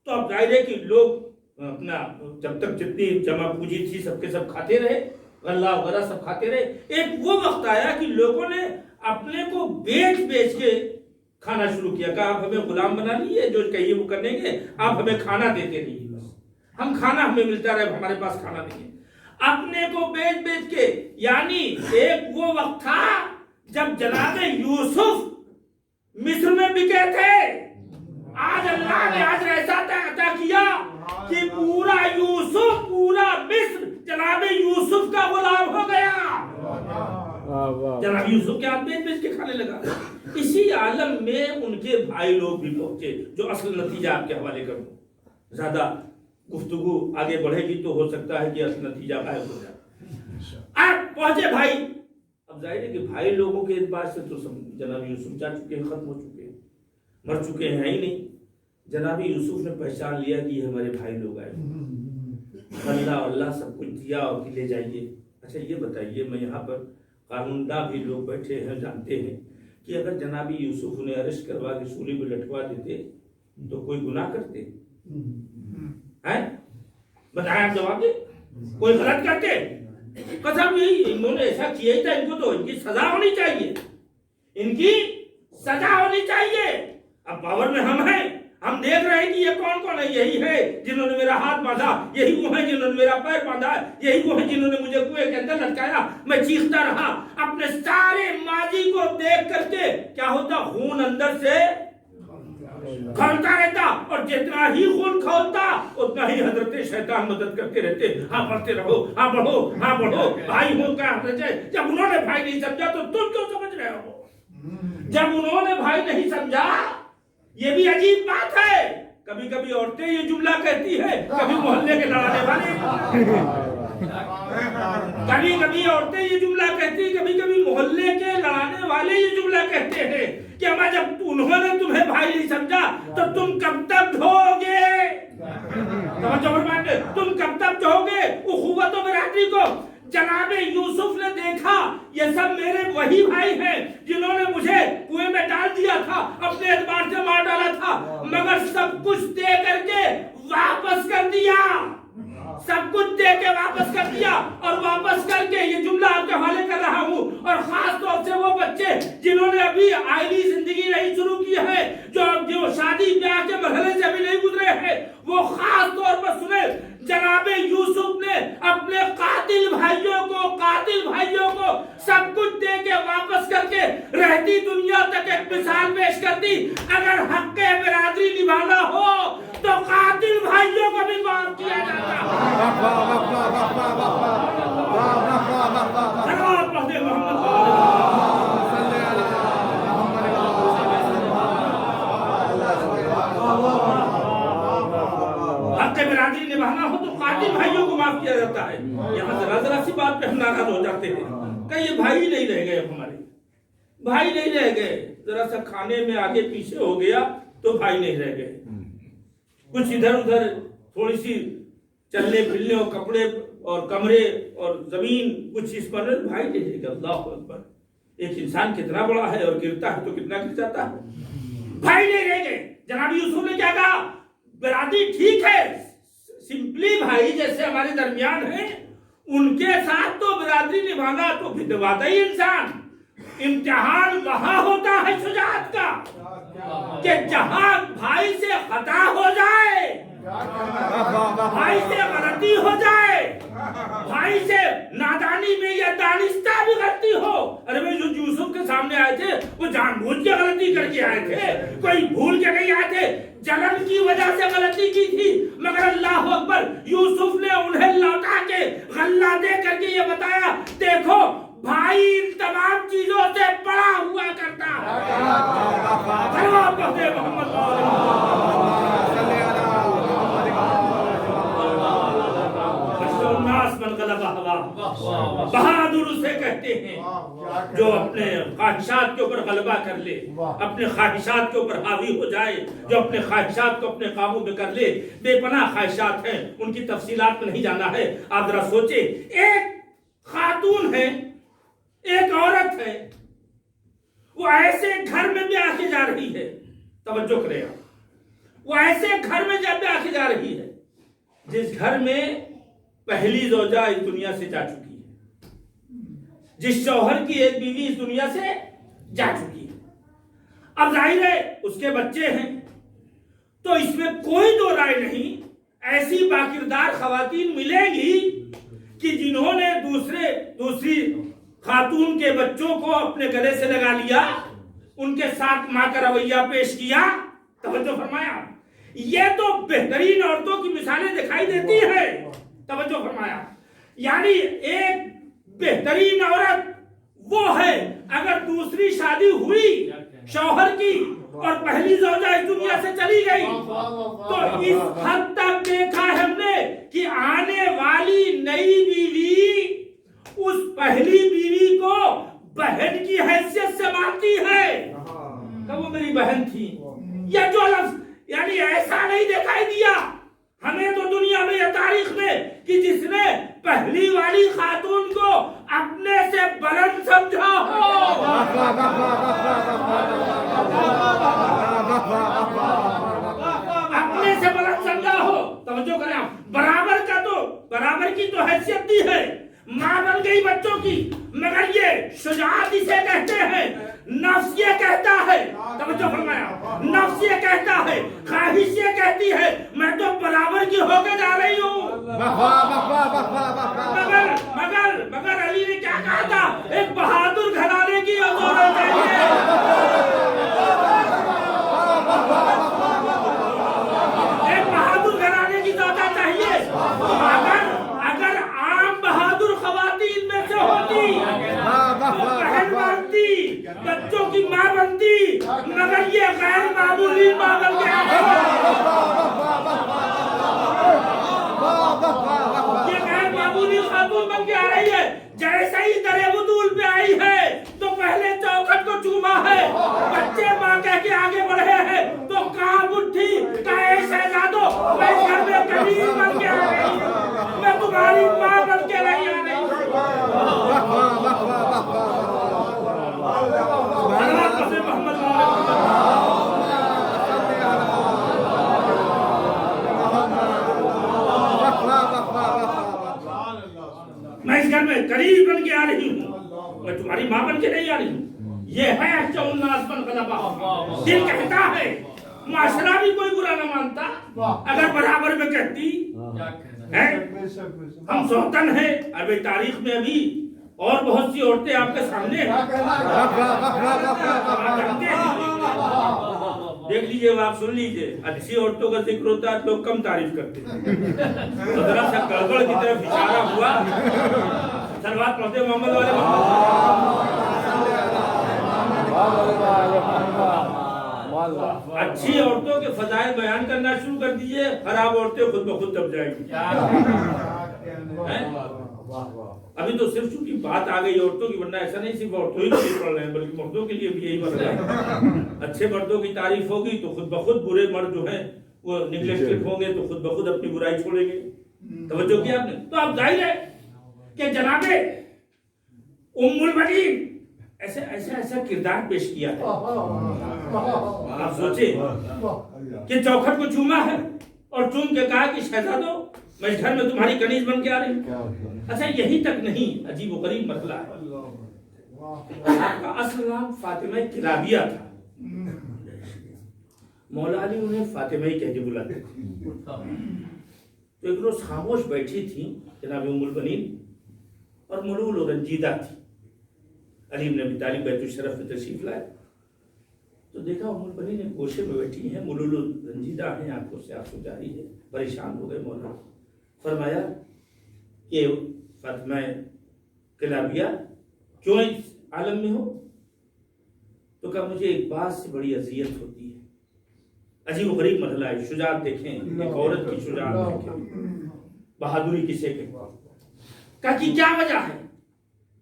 تو اب ظاہر ہے کہ لوگ اپنا جب تک جتنی جمع پوجی تھی سب کے سب کھاتے رہے، غلہ وغیرہ سب کھاتے رہے. ایک وہ وقت آیا کہ لوگوں نے اپنے کو بیچ بیچ کے کھانا شروع کیا. کہا آپ ہمیں غلام بنا لیے، جو کہیے وہ کریں گے، آپ ہمیں کھانا دیتے نہیں، بس ہم کھانا ہمیں ملتا رہے، ہمارے پاس کھانا نہیں ہے. اپنے کو بیچ بیچ کے، یعنی ایک وہ وقت تھا جب جناب یوسف مصر میں بکے تھے. آج اللہ نے آج ایسا عطا کیا کہ پورا یوسف، پورا مصر جناب یوسف کا غلام ہو گیا. جناب یوسف کے ہاتھ بیچ بیچ کے کھانے لگا. اسی عالم میں ان کے بھائی لوگ بھی پہنچے، جو اصل نتیجہ آپ کے حوالے کر دوں. زیادہ گفتگو آگے بڑھے گی تو ہو سکتا ہے کہ اصل نتیجہ غائب ہو جائے. آپ پہنچے بھائی. اب ظاہر ہے کہ بھائی لوگوں کے اعتبار سے تو جناب یوسف جا چکے ہیں، ختم ہو چکے ہیں، مر چکے ہیں ہی نہیں. جناب یوسف نے پہچان لیا کہ یہ ہمارے بھائی لوگ آئے. اللہ سب کچھ دیا اور لے جائیے. اچھا یہ بتائیے، میں یہاں پر قانون داں بھی لوگ بیٹھے ہیں، جانتے ہیں کہ اگر جناب یوسف انہیں ارسٹ کروا کے سولی پہ لٹکوا دیتے تو کوئی گناہ کرتے ہیں؟ بتائیں آپ جواب دیں. کوئی غلط کرتے؟ قسم یہی انہوں نے ایسا کیا ہی تھا. ان کو تو ان کی سزا ہونی چاہیے، ان کی سزا ہونی چاہیے. اب پاور میں ہم ہیں، ہم دیکھ رہے ہیں کہ یہ کون کون ہے. یہی ہے جنہوں نے میرا ہاتھ باندھا، یہی وہ ہیں جنہوں نے میرا پیر باندھا، یہی وہ ہیں جنہوں نے مجھے کنویں کے اندر لٹکایا. میں چیختا رہا اپنے سارے ماضی کو دیکھ کر کے. کیا ہوتا؟ خون اندر سے کھولتا رہتا، اور جتنا ہی خون کھولتا اتنا ہی حضرت شیطان مدد کرتے رہتے. ہاں بڑھتے رہو، ہاں بڑھو، ہاں بڑھو، بھائی ہو کیا حضرت. جب انہوں نے بھائی نہیں سمجھا تو تم کیوں سمجھ رہے ہو؟ جب انہوں نے بھائی نہیں سمجھا، یہ بھی عجیب بات ہے. کبھی کبھی عورتیں یہ جملہ کہتی ہے، کبھی محلے کے لڑانے والے، کبھی کبھی عورتیں یہ جملہ کہتی، کبھی کبھی محلے کے لڑانے والے یہ جملہ کہتے ہیں کہ اما جب انہوں نے تمہیں بھائی نہیں سمجھا تو تم کب تک ڈھو گے؟ تم کب تک ڈھو گے اخوت و برادری کو؟ جناب یوسف نے دیکھا یہ سب میرے وہی بھائی ہیں جنہوں نے مجھے کنویں میں ڈال دیا تھا، اپنے اعتبار سے مار ڈالا تھا، مگر سب کچھ دے کر کے واپس کر دیا. سب کچھ دے کے واپس کر دیا. اور واپس کر کے یہ جملہ آپ کے حوالے کر رہا ہوں. اور خاص طور سے وہ بچے جنہوں نے ابھی آئلی زندگی نہیں شروع کی ہے، جو شادی بیاہ کے مرحلے سے ابھی نہیں گزرے ہیں، وہ خاص طور پر سنیں. جناب یوسف نے اپنے قاتل بھائیوں کو سب کچھ دے کے واپس کر کے رہتی دنیا تک ایک مثال پیش کر دی. اگر حق برادری نبھانا ہو تو قاتل بھائیوں کو بھی معاف کیا جاتا ہے. حق برادری نبھانا ہو تو قاتل بھائیوں کو معاف کیا جاتا ہے. یہاں ذرا سی بات پہ ہم ناراض ہو جاتے ہیں کہ یہ بھائی نہیں رہ گئے، ہمارے بھائی نہیں رہ گئے. ذرا سا کھانے میں آگے پیچھے ہو گیا تو بھائی نہیں رہ گئے. کچھ ادھر ادھر تھوڑی سی چلنے پھرنے اور کپڑے اور کمرے اور زمین کچھ اس پر بھائی نہیں رہ گئے. اللہ اکبر. ایک انسان کتنا بڑا ہے اور گرتا ہے تو کتنا گر جاتا ہے. بھائی نہیں رہ گئے. جناب یوسف نے کیا کہا؟ برادری ٹھیک ہے، سمپلی بھائی جیسے ہمارے درمیان ہیں ان کے ساتھ تو برادری نبھانا تو پھر نبھاتا ہی انسان. امتحان وہاں ہوتا ہے شجاعت کا کہ جہاں بھائی سے خطا ہو جائے، بھائی سے غلطی ہو جائے، بھائی سے نادانی میں یا دانستہ بھی غلطی ہو. ارے بھائی جو یوسف کے سامنے آئے تھے وہ جان بوجھ کے غلطی کر کے آئے تھے، کوئی بھول کے نہیں آئے تھے. جلن کی وجہ سے غلطی کی تھی، مگر اللہ اکبر یوسف نے انہیں لوٹا کے غلہ دے کر کے یہ بتایا دیکھو من غلب ہوا، بہادر اسے کہتے ہیں جو اپنے خواہشات کے اوپر غلبہ کر لے، اپنے خواہشات کے اوپر حاوی ہو جائے، جو اپنے خواہشات کو اپنے قابو میں کر لے۔ بے پناہ خواہشات ہیں، ان کی تفصیلات میں نہیں جانا ہے۔ آپ ذرا سوچیں، ایک خاتون ہے، ایک عورت ہے، وہ ایسے گھر میں بھی آ کے جا رہی ہے، توجہ کریں آپ، وہ ایسے گھر میں جب بھی آ کے جا رہی ہے جس گھر میں پہلی زوجہ اس دنیا سے جا چکی ہے، جس شوہر کی ایک بیوی اس دنیا سے جا چکی ہے۔ اب ظاہر ہے اس کے بچے ہیں، تو اس میں کوئی دو رائے نہیں، ایسی باکردار خواتین ملیں گی کہ جنہوں نے دوسری خاتون کے بچوں کو اپنے گلے سے لگا لیا، ان کے ساتھ ماں کا رویہ پیش کیا۔ توجہ فرمایا، یہ تو بہترین عورتوں کی مثالیں دکھائی دیتی ہے۔ توجہ فرمایا، یعنی ایک بہترین عورت وہ ہے اگر دوسری شادی ہوئی شوہر کی اور پہلی زوجہ اس دنیا سے چلی گئی، تو اس حد تک دیکھا ہے ہم نے کہ آنے والی نئی بیوی اس پہلی بیوی کو بہن کی حیثیت سے مانتی ہے کہ وہ میری بہن تھی۔ یہ جو لفظ یعنی ایسا نہیں دکھائی دیا ہمیں تو دنیا میں یا تاریخ میں کہ جس نے پہلی والی خاتون کو اپنے سے بلند سمجھا ہو۔ اپنے سے بلند سمجھا ہو، توجہ کریں آپ، برابر کی تو حیثیت دی ہے، ماں بن گئی بچوں کی، مگر یہ شجاعت اسے کہتے ہیں، نفس یہ کہتا ہے، توجہ فرمایا، نفس یہ کہتا ہے، خواہش یہ کہتی ہے میں تو برابر کی ہو کے جا رہی ہوں۔ مگر علی نے کیا کہا تھا؟ ایک بہادر گھرانے کی عورت چاہیے، ایک بہادر گھرانے کی زوجہ چاہیے۔ اگر عام بہادر خواتین میں سے ہوتی تو بہن بنتی، بچوں کی ماں بنتی، مگر یہ غیر معمولی ماں بن کے آ رہی ہے، یہ غیر معمولی خاتون بن کے آ رہی ہے۔ جیسے ہی درے بدول پہ آئی ہے تو پہلے چوکھٹ کو چوما ہے، بچے ماں کہہ کے آگے بڑھے ہیں تو کہاں اٹھی کہ اے شہزادو میں گھر میں قریب بن کے آ رہی ہوں، میں تمہاری ماں بن کے نہیں آ رہی ہوں۔ میں اس گھر میں قریب بن کے آ رہی ہوں، میں تمہاری ماں بن کے نہیں آ رہی ہوں۔ یہ ہے احسن الناس من غلبہ، دل کہتا ہے، معاشرہ بھی کوئی برا نہ مانتا اگر برابر میں کہتی ہے۔ ہم سوتن ہیں، ابھی تاریخ میں ابھی اور بہت سی عورتیں آپ کے سامنے ہیں، دیکھ لیجئے، آپ سن لیجئے، اچھی عورتوں کا ذکر ہوتا ہے لوگ کم تعریف کرتے ہیں، ذرا سا گڑبڑ کی طرف اشارہ ہوا، صلوات پڑھتے محمد والے اچھی عورتوں کے فضائل بیان کرنا شروع کر دیجئے، خراب عورتیں خود بخود دب جائیں گی۔ ابھی تو صرف چونکہ بات آ گئی عورتوں کی، ورنہ ایسا نہیں صرف عورتوں ہی کے لیے پڑھ رہے ہیں بلکہ مردوں کے لیے بھی یہی بات ہے۔ اچھے مردوں کی تعریف ہوگی تو خود بخود برے مرد جو ہیں وہ نگلیکٹڈ ہوں گے تو خود بخود اپنی برائی چھوڑیں گے۔ توجہ کیا آپ نے؟ تو اب ظاہر ہے کہ جناب ام المنین ایسا کردار پیش کیا ہے۔ آپ سوچیں کہ چوکھٹ کو چوما ہے اور چوم کے کہا کہ شہزادو میں اس گھر میں تمہاری کنیز بن کے آ رہی ہوں۔ اچھا یہی تک نہیں، عجیب و غریب مسئلہ ہے، آپ کا اصل نام فاطمہ کلابیہ تھا، مولا علی انہیں فاطمہ ہی کہہ کے بلاتے تھے۔ تو ایک روز خاموش بیٹھی تھی جناب ام المنین اور ملول و رنجیدہ تھی۔ علی بن ابی طالب بیت الشرف میں تشریف لائے تو دیکھا ام المنین ایک گوشے میں بیٹھی ہیں، ملول و رنجیدہ ہیں، آنکھوں سے آنسو جاری ہے، پریشان ہو گئے۔ مولا فرمایا کہ فاطمہ کلابیہ کیوں اس عالم میں ہو؟ تو کہا مجھے ایک بات سے بڑی اذیت ہوتی ہے۔ عجیب و غریب مرحلہ ہے، شجاعت دیکھیں، ایک عورت کی شجاعت دیکھیں، بہادری کسے کہتے ہیں۔ کہا کہ کیا وجہ ہے؟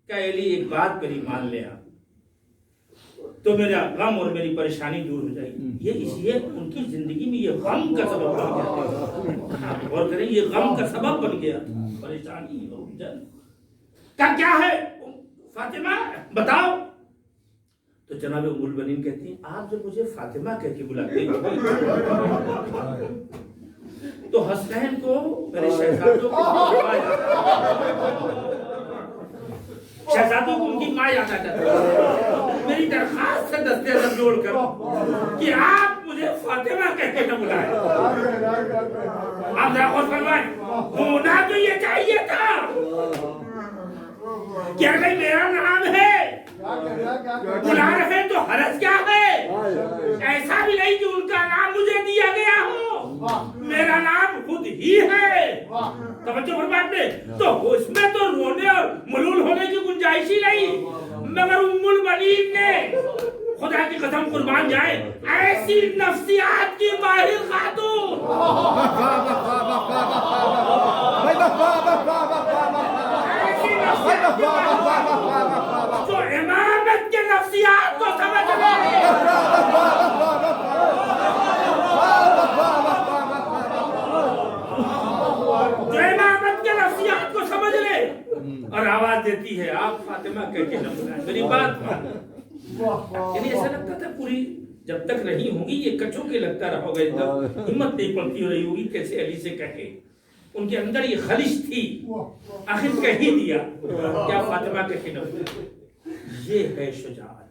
کہ علی ایک بات پر ایمان لے آ تو میرا غم اور میری پریشانی دور ہو جائے گی. یہ اس لیے ان کی زندگی میں یہ غم کا سبب بن گیا. آپ غور کریں یہ غم کا سبب بن گیا, پریشانی کا کیا ہے فاطمہ بتاؤ. تو جناب ام البنین کہتی ہیں آپ جب مجھے فاطمہ کہہ کے بلاتے ہیں تو حسنین کو میرے شہزادوں کو ان کی ماں یاد آ جاتی ہے. میری درخواست سے دستے سب جوڑ کر کہ آپ مجھے فاطمہ کہہ کے نہ بلائیں. آپ ذرا غور فرمائیں, ہونا تو یہ چاہیے تھا کہ اگر میرا نام ہے بلا رہے تو حرج کیا ہے. ایسا بھی نہیں کہ ان کا نام مجھے دیا گیا ہو, میرا نام خود ہی ہے. توجہ فرمائیں نے, تو اس میں تو رونے اور ملول ہونے کی گنجائش ہی نہیں. مگر ام البنین نے خدا کی قسم قربان جائے ایسی نفسیات کی ماہر خاتون, جو امامت کے نفسیات کو سمجھ لے, جو امامت کے نفسیات کو سمجھ لے اور آواز دیتی ہے آپ فاطمہ کہہ کے نہ بلائیں, میری بات مان. یعنی ایسا لگتا تھا پوری جب تک نہیں ہوگی یہ کچوں کے لگتا رہا ہوگا, ہمت نہیں پڑتی ہو رہی ہوگی کیسے علی سے کہے. ان کے اندر یہ خلش تھی, آخر کہہ ہی دیا کیا فاطمہ کہہ کے نہ بلائیں. یہ ہے شجاعت.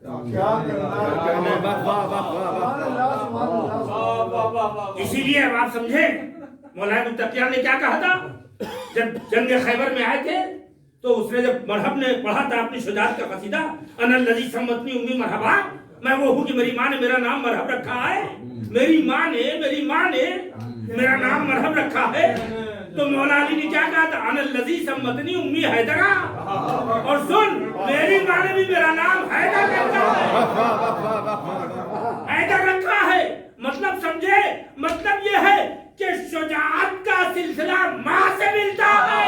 اسی لیے اب آپ سمجھیں مولانا متقیہ نے کیا کہا تھا جب جنگ خیبر میں آئے تھے تو اس نے جب مرحب نے پڑھا تھا اپنی شجاعت کا قصیدہ, انا الذی سمتنی امی مرحبا, میں وہ ہوں کہ میری ماں نے میرا نام مرحب رکھا ہے. میری ماں نے میرا نام مرحب رکھا ہے. تو مولا علی نے کیا کہا تھا, انا الذی سمتنی امی حیدرہ, اور سن میری ماں نے بھی میرا نام حیدر رکھا ہے. مطلب سمجھے, مطلب یہ ہے کہ شجاعت کا سلسلہ ماں سے ملتا ہے.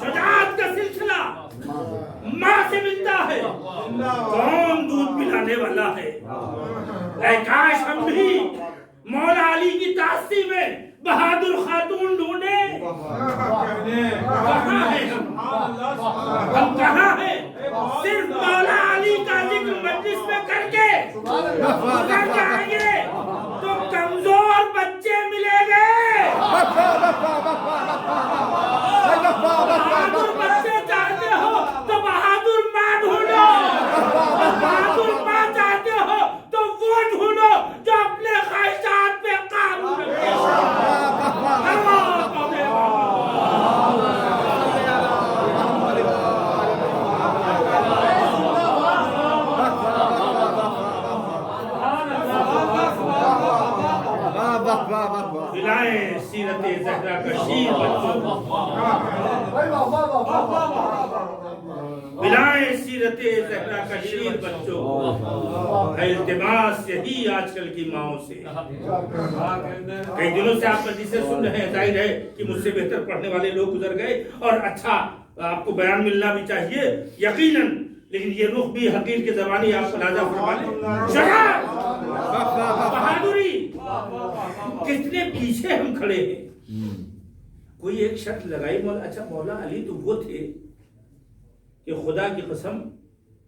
شجاعت کا سلسلہ ماں سے ملتا ہے. کون دودھ پلانے والا ہے؟ اے کاش ہم بھی مولا علی کی تاسی میں بہادر خاتون ڈھونڈے. کہاں ہیں ہم کہاں ہیں؟ صرف مولا علی کا ذکر مجلس میں کر کے گزر جائیں گے تو کمزور بچے ملیں گے. بہادر بچے چاہتے ہو تو بہادر ماں ڈھونڈو, بہادر ماں چاہتے ہو تو وہ ڈھونڈو جو اپنے خواہشات پہ قابو رکھے. بلائیں سیرت زہرا کا شیر بچوں, بلائیں سیرت زہرا کا شیر بچوں. التماس یہی آج کل کی ماؤں سے. کئی دنوں سے آپ مجلسیں سن رہے ہیں, ظاہر ہے کہ مجھ سے بہتر پڑھنے والے لوگ گزر گئے اور اچھا آپ کو بیان ملنا بھی چاہیے یقیناً, لیکن یہ رخ بھی حقیر کے زبانی آپ کو لازم فرما لیں. شجاعت, بہادری, کتنے پیچھے ہم کھڑے ہیں. کوئی ایک شرط لگائی مولا, اچھا مولا علی تو وہ تھے کہ خدا کی قسم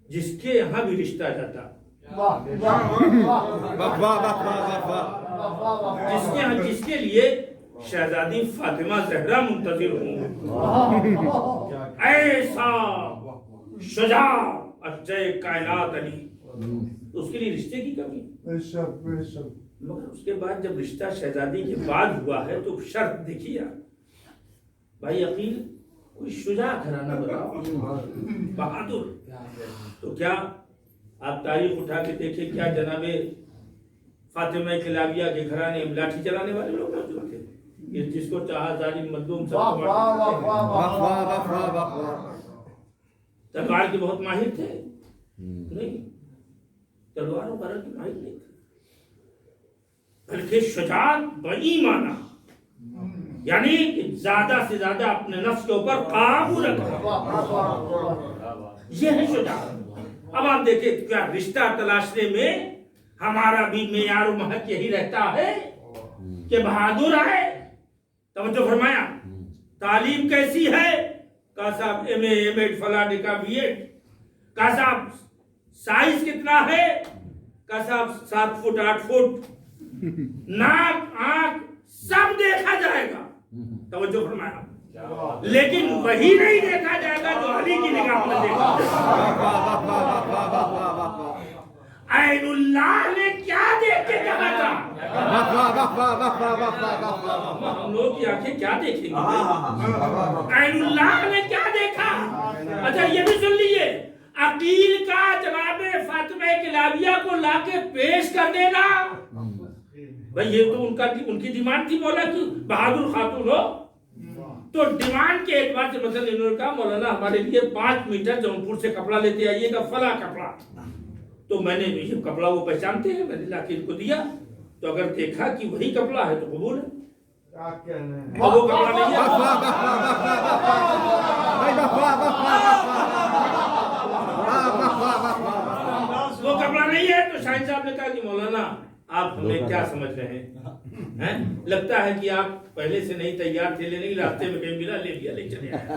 جس کے یہاں بھی رشتہ جاتا, جس کے لیے شہزادی فاطمہ زہرا منتظر ہوں, ایسا شجاع ارجے کائنات علی, اس کے لیے رشتے کی کمی. مگر اس کے بعد جب رشتہ شہزادی کے بعد ہوا ہے تو شرط دیکھیے بھائی عقیل, کوئی شجاع گھرانہ بتاؤ, بہادر. تو کیا آپ تاریخ اٹھا کے دیکھیں, کیا جناب فاطمہ کلابیہ کے گھرانے میں لاٹھی چلانے والے لوگ موجود تھے؟ جس کو چاہا ظالم مظلوم سب تلوار کے بہت ماہر تھے؟ نہیں، تلوار وغیرہ کی ماہر نہیں تھے، بلکہ شجاعت بڑی مانا، یعنی کہ زیادہ سے زیادہ اپنے نفس کے اوپر قابو رکھنا، یہ ہے شجاعت۔ اب آپ دیکھیں کیا رشتہ تلاشنے میں ہمارا بھی معیار و محک یہی رہتا ہے کہ بہادر آئے، توجہ فرمایا، تعلیم کیسی ہے، کہا صاحب ایم اے ایم ایڈ فلاں کا بی ایڈ، کہا صاحب سائز کتنا ہے، کہا صاحب 7 فٹ 8 فٹ، ناک آنکھ سب دیکھا جائے گا، توجہ فرمایا، لیکن وہی نہیں دیکھا جائے گا جو علی کی نگاہ میں دیکھا۔ عین اللہ نے کیا دیکھ کے کہا تھا؟ ہم لوگ کی آنکھیں کیا دیکھیں گے؟ عین اللہ نے کیا دیکھا؟ اچھا یہ بھی سن لیجئے، عقیل کا جناب فاطمہ کلابیہ کو لا کے پیش کر دینا، بھئی یہ تو ان کی ڈیمانڈ تھی مولا کی، بہادر خاتون ہو تو ڈیمانڈ کے اعتبار سے مثلا انہوں نے کہا مولانا ہمارے لیے 5 میٹر جونپور سے کپڑا لیتے آئیے گا، فلاں کپڑا، تو میں نے یہ کپڑا وہ پہچانتے ہیں، میں نے لا کے ان کو دیا، تو اگر دیکھا کہ وہی کپڑا ہے تو قبول ہے، اور وہ کپڑا نہیں ہے، وہ کپڑا نہیں ہے، تو شاہد صاحب نے کہا کہ مولانا آپ ہمیں کیا سمجھ رہے ہیں، لگتا ہے کہ آپ پہلے سے نہیں تیار تھے لینے کی، راستے میں کہیں ملا لے لیا لے چلے آیا،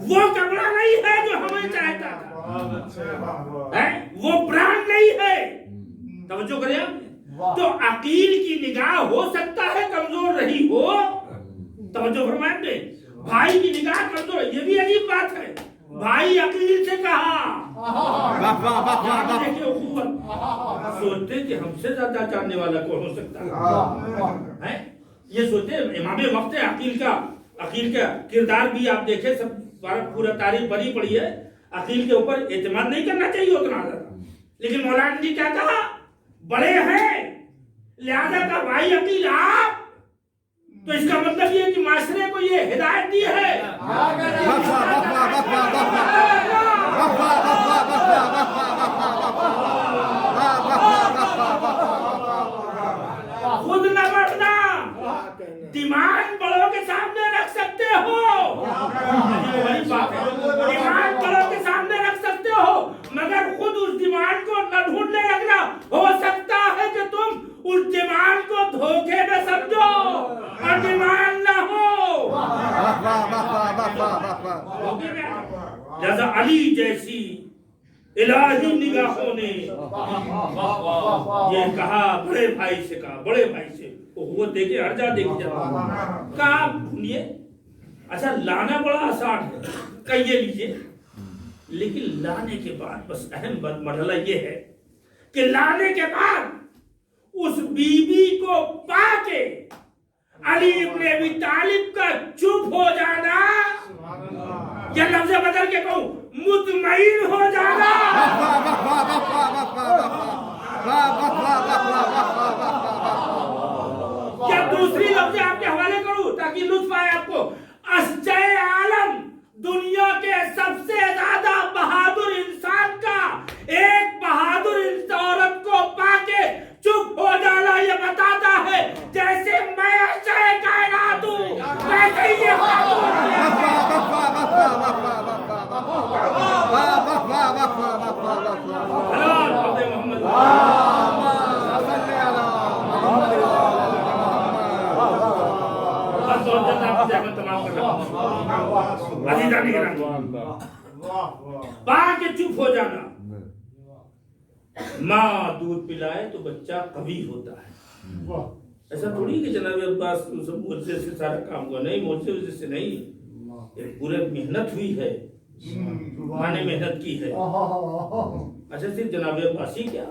وہ کپڑا نہیں ہے جو ہمیں چاہتا تھا، وہ برانڈ نہیں ہے، توجہ کریں آپ، تو عقیل کی نگاہ ہو سکتا ہے کمزور رہی ہو، توجہ فرمائیں نے، بھائی کی نگاہ کمزور، یہ بھی عجیب بات ہے، بھائی عقیل سے کہا، سوچتے کہ ہم سے زیادہ جاننے والا کون ہو سکتا ہے، یہ سوچتے امام وقت عقیل کا کردار بھی آپ دیکھیں، سب پورا تاریخ بنی پڑی ہے، عقیل کے اوپر اعتماد نہیں کرنا چاہیے اتنا زیادہ، لیکن مولانا جی کیا کہا، بڑے ہیں لہذا کا بھائی عقیل آپ، تو اس کا مطلب یہ کہ معاشرے کو یہ ہدایت دی ہے، خود نہ بڑھنا، ڈیمانڈ بڑوں کے سامنے رکھ سکتے ہو، ڈیمانڈ بڑوں کے سامنے رکھ سکتے ہو، مگر خود اس ڈیمانڈ کو نہ ڈھونڈنے لگنا، ہو سکتا ہے کہ تم اس ڈیمانڈ کو دھوکے میں سمجھو اور ڈیمانڈ نہ ہو، جیسا علی جیسی الہی نگاہوں نے یہ کہا، بڑے بھائی سے کہا، بڑے بھائی سے قوت دے کے ارجا دے کے جاتا کہا ڈھونڈیے، اچھا لانا بڑا آسان ہے، کہیے لیجئے، لیکن لانے کے بعد بس اہم مرحلہ یہ ہے کہ لانے کے بعد اس بی بی کو پا کے علی ابن ابی طالب کا چپ ہو جانا، یا لفظ بدل کے کہوں مطمئن ہو جانا، یا دوسری لفظ آپ کے حوالے کروں تاکہ لطف آئے آپ کو، اشجع عالم دنیا کے سب سے زیادہ بہادر انسان کا ایک بہادر عورت کو پا کے چپ ہو جانا یہ بتاتا ہے جیسے میں اشجع کائنات ہوں ویسے ہی یہ پا کے چپ ہو جانا، ماں دودھ پلائے تو بچہ قوی ہوتا ہے، ایسا تھوڑی کہ جناب عباس معجزے سے سارا کام ہوا، نہیں، معجزے سے نہیں، ایک پورے محنت ہوئی ہے، ماں نے محنت کی ہے، اچھا صرف جناب عباس ہی کیا،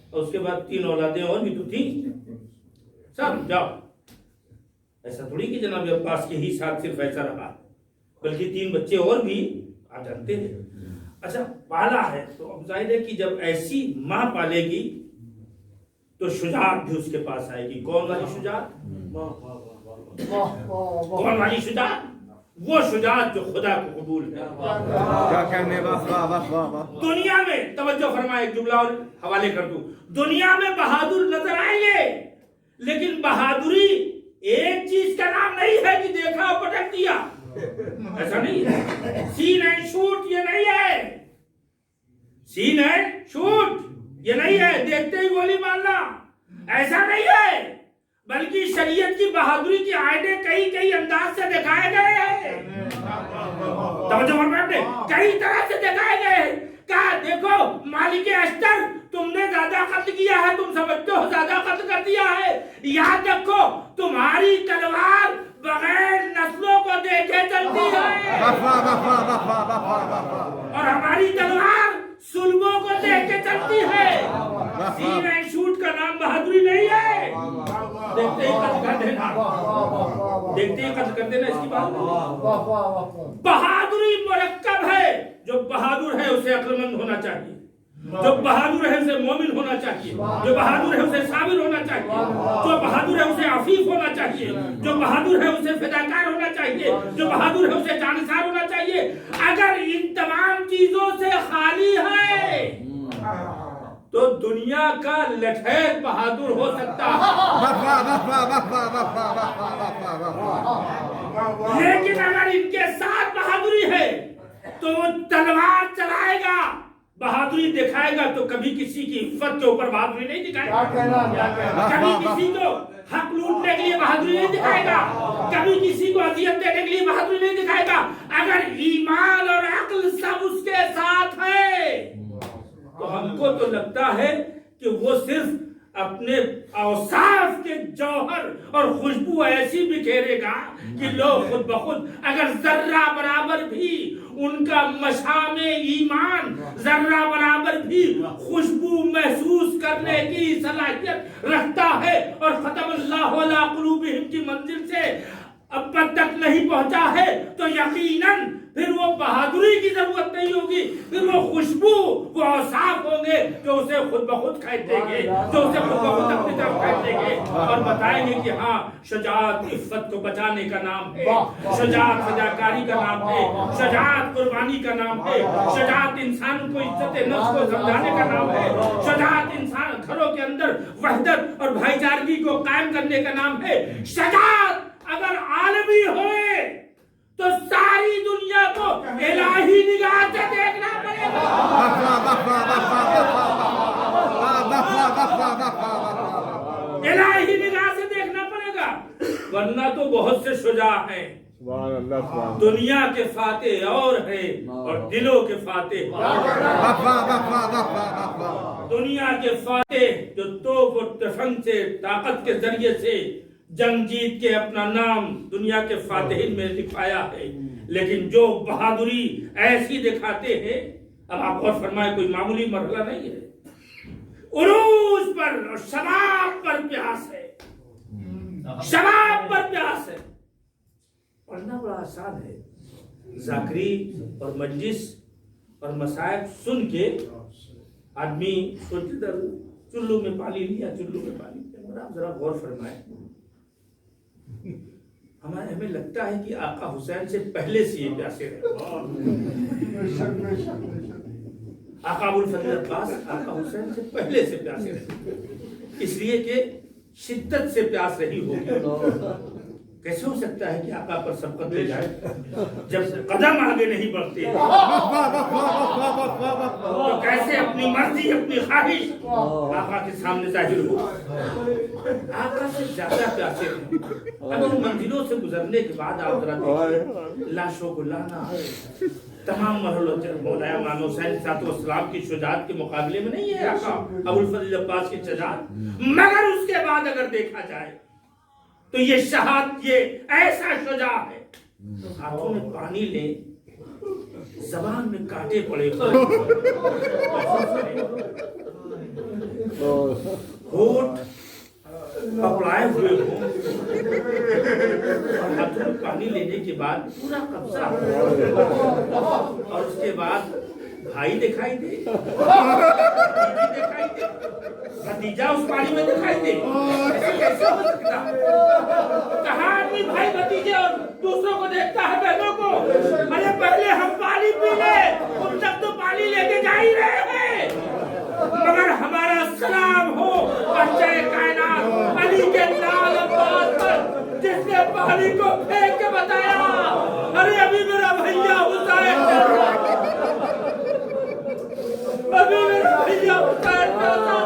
اور اس کے بعد 3 اولادیں اور بھی تو تھیں، سب جاؤ، ایسا تھوڑی کہ جناب عباس کے ہی ساتھ صرف ایسا رہا، بلکہ 3 بچے اور بھی آپ جانتے ہیں، اچھا پالا ہے تو اب ظاہر ہے کہ جب ایسی ماں پالے گی تو شجاعت بھی اس کے پاس آئے گی، کون والی شجاعت، کون والی شجاعت، وہ شجاعت جو خدا کو قبول ہے. دنیا میں توجہ فرمائے، ایک جملہ اور حوالے کر دوں. دنیا میں بہادر نظر آئیں گے، لیکن بہادری ایک چیز کا نام نہیں ہے کہ دیکھا اور پٹک دیا. ایسا نہیں ہے. سین اینڈ شوٹ یہ نہیں ہے. سین اینڈ شوٹ یہ نہیں ہے، دیکھتے ہی گولی مارنا، ایسا نہیں ہے. بلکہ شریعت کی بہادری کی آئینے کئی کئی انداز سے دکھائے گئے ہیں. توجہ فرمائیں، کئی طرح سے دکھائے گئے ہیں. کہا دیکھو مالک اشتر، تم نے زیادہ قتل کیا ہے، تم سمجھتے ہو زیادہ قتل کر دیا ہے. یاد رکھو تمہاری تلوار بغیر نسلوں کو دیکھے چلتی ہے، اور ہماری تلوار سلبوں کو دیکھ کے چلتی ہے. سین اینڈ شوٹ کا نام بہادری نہیں ہے. دیکھتے ہی قتل کر دینا، دیکھتے ہی قتل کر دینا، اس کی بات نہیں. بہادری مرکب ہے. جو بہادر ہے اسے عقل مند ہونا چاہیے، جو بہادر ہے اسے مومن ہونا چاہیے، جو بہادر ہے اسے صابر ہونا چاہیے، جو بہادر ہے اسے عفیف ہونا چاہیے، جو بہادر ہے اسے فداکار ہونا چاہیے، جو بہادر ہے اسے جانثار ہونا چاہیے. اگر ان تمام چیزوں سے خالی ہے تو دنیا کا لٹھیر بہادر ہو سکتا ہے، لیکن اگر ان کے ساتھ بہادری ہے تو وہ تلوار چلائے گا، بہادری دکھائے گا تو کبھی کسی کی عفت کے اوپر بہادری نہیں دکھائے گا، کبھی کسی کو حق لوٹنے کے لیے بہادری نہیں دکھائے گا، کبھی کسی کو اذیت دینے کے لیے بہادری نہیں دکھائے گا. اگر ایمان اور عقل سب اس کے ساتھ ہے تو ہم کو تو لگتا ہے کہ وہ صرف اپنے اوصاف کے جوہر اور خوشبو ایسی بکھیرے گا کہ لوگ خود بخود اگر ذرہ برابر بھی ان کا مشام ایمان، ذرہ برابر بھی خوشبو محسوس کرنے کی صلاحیت رکھتا ہے اور ختم اللہ علی قلوبہم کی منزل سے اب تک نہیں پہنچا ہے تو یقیناً پھر وہ بہادری کی ضرورت نہیں ہوگی، پھر وہ خوشبو، وہ اوصاف ہوں گے جو اسے خود بخود کھینچیں گے، جو اسے خود بخود اپنی طرف کھینچیں گے اور بتائیں گے کہ ہاں شجاعت عفت کو بچانے کا نام ہے، شجاعت فداکاری کا نام ہے، شجاعت قربانی کا نام ہے، شجاعت انسان کو عزت نفس کو سمجھانے کا نام ہے، شجاعت انسان گھروں کے اندر وحدت اور بھائی چارگی کو قائم کرنے کا نام ہے. شجاعت اگر عالمی ہوئے تو ساری دنیا کو الہی نگاہ سے دیکھنا پڑے گا، الہی نگاہ سے دیکھنا پڑے گا، ورنہ تو بہت سے شجاع ہیں. دنیا کے فاتح اور ہیں اور دلوں کے فاتح. دنیا کے فاتح جو توپ و تفنگ سے طاقت کے ذریعے سے جنگ جیت کے اپنا نام دنیا کے فاتحین میں لکھایا ہے، لیکن جو بہادری ایسی دکھاتے ہیں، اب آپ غور فرمائیں کوئی معمولی مرحلہ نہیں ہے. عروج پر اور شباب پر پیاس ہے، شباب پر پیاس ہے. پڑھنا بڑا آسان ہے، ذاکری اور مجلس اور مسائل سن کے آدمی سوچتا چلو میں پانی لیا، چلو میں پانی لیا. آپ ذرا غور فرمائیں، ہمیں لگتا ہے کہ آقا حسین سے پہلے سے یہ پیاسے رہے. آقا ابوالفضل عباس آقا حسین سے پہلے سے پیاسے رہے، اس لیے کہ شدت سے پیاس رہی ہوگی. کیسے ہو سکتا ہے کہ آقا پر سبقت لے جائے جب قدم آگے نہیں بڑھتے؟ تو کیسے اپنی مرضی اپنی خواہش آقا کے سامنے ظاہر ہو؟ آقا سے زیادہ پیاسے ہیں. اگر منزلوں سے گزرنے کے بعد آپ ذرا دیکھیں لاشوں کو لانا ہے، تمام مرحلوں سے مولا امام حسین صاحب السلام کی شجاعت کے مقابلے میں نہیں ہے آقا ابوالفضل عباس کی شجاعت. مگر اس کے بعد اگر دیکھا جائے تو یہ شہادت، یہ ایسا شجاع ہے. ہاتھوں میں پانی لیں، زبان میں کانٹے پڑے ہونٹ پکڑائے ہوئے ہوں، اور ہاتھوں میں پانی لینے کے بعد پورا قبضہ اور اس کے بعد بھائی دکھائی دے، دکھائی دے، بھتیجا اس پانی میں دکھائی دے، ایسے کیسے ہو سکتا؟ کہاں آدمی بھائی بھتیجے اور دوسروں کو دیکھتا ہے بہنوں کو؟ ارے پہلے ہم پانی پی لے، تم تک تو پانی لے کے جا ہی رہے ہیں، مگر ہمارا سلام ہو بادشاہ کائنات علی کے لال عباس پر، جس نے پانی کو پھینک کے بتایا ارے ابھی میرا بھیا حسین، ابھی میرا بھیا حسین پیاسا،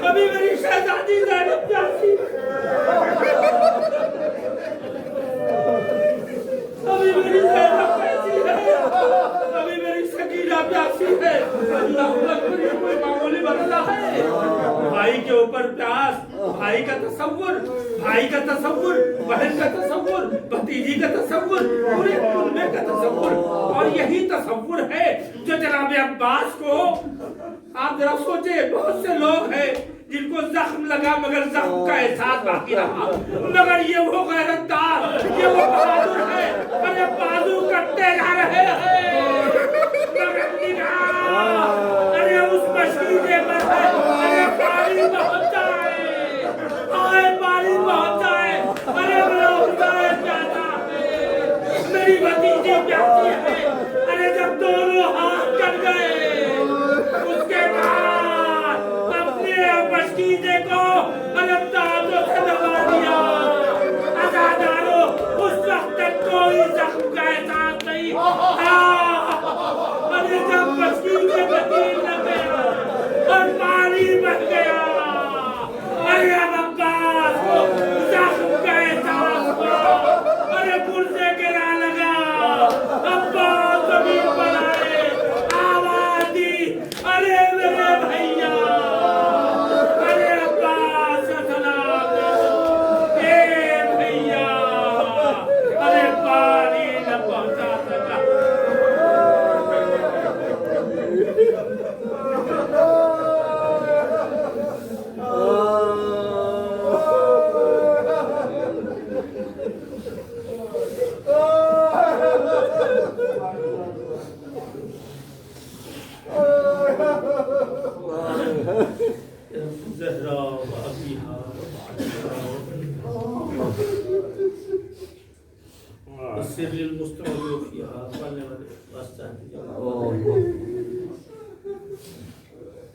ابھی میری شہزادی زینب پیاسی، ابھی میری زینب پیاسی ہے، ابھی میری سکینہ پیاسی ہے۔ اللہ اکبر، یہ کوئی معمولی مسئلہ ہے؟ بھائی کے اوپر پیاس، بھائی کا تصور، بھائی کا تصور، بہن کا تصور، بھتیجی کا تصور، پورے کنبے کا تصور، اور یہی تصور ہے جو جناب عباس کو، آپ ذرا سوچیں، بہت سے لوگ ہیں جن کو زخم لگا مگر زخم کا احساس باقی رہا، مگر یہ وہ غیرت دار، یہ وہ بہادر ہے، ارے بازو کٹتے جا رہے ہیں، مگر نگاہ ارے اس مشکیزے پر ہے، ارے پانی پہنچ جائے، آئے پانی پہنچ جائے، ارے میرا حسین پیاسا ہے، میری بھتیجی پیاسی ہے، ارے جب دونوں ہاتھ کٹ گئے اس کے بعد اپنے مشکیزے کو ارے دانتوں سے دبا دیا، عزادارو اس وقت تک کوئی زخم کا احساس نہیں، ارے جب مشکیزے بدیل نہ گیا اور پانی بن گیا، ارے اب عباس کو زخم کا احساس ہوا، ارے پرزے گرا لگا، عباس زمین پر آئے، آواز دی ارے میرے بھیا، ارے عباس سلام اے بھیا، ارے پانی نہ پہنچا سکا۔ زہرا وابیہا السر المستودع فیہا، پڑھنے والے واسطہ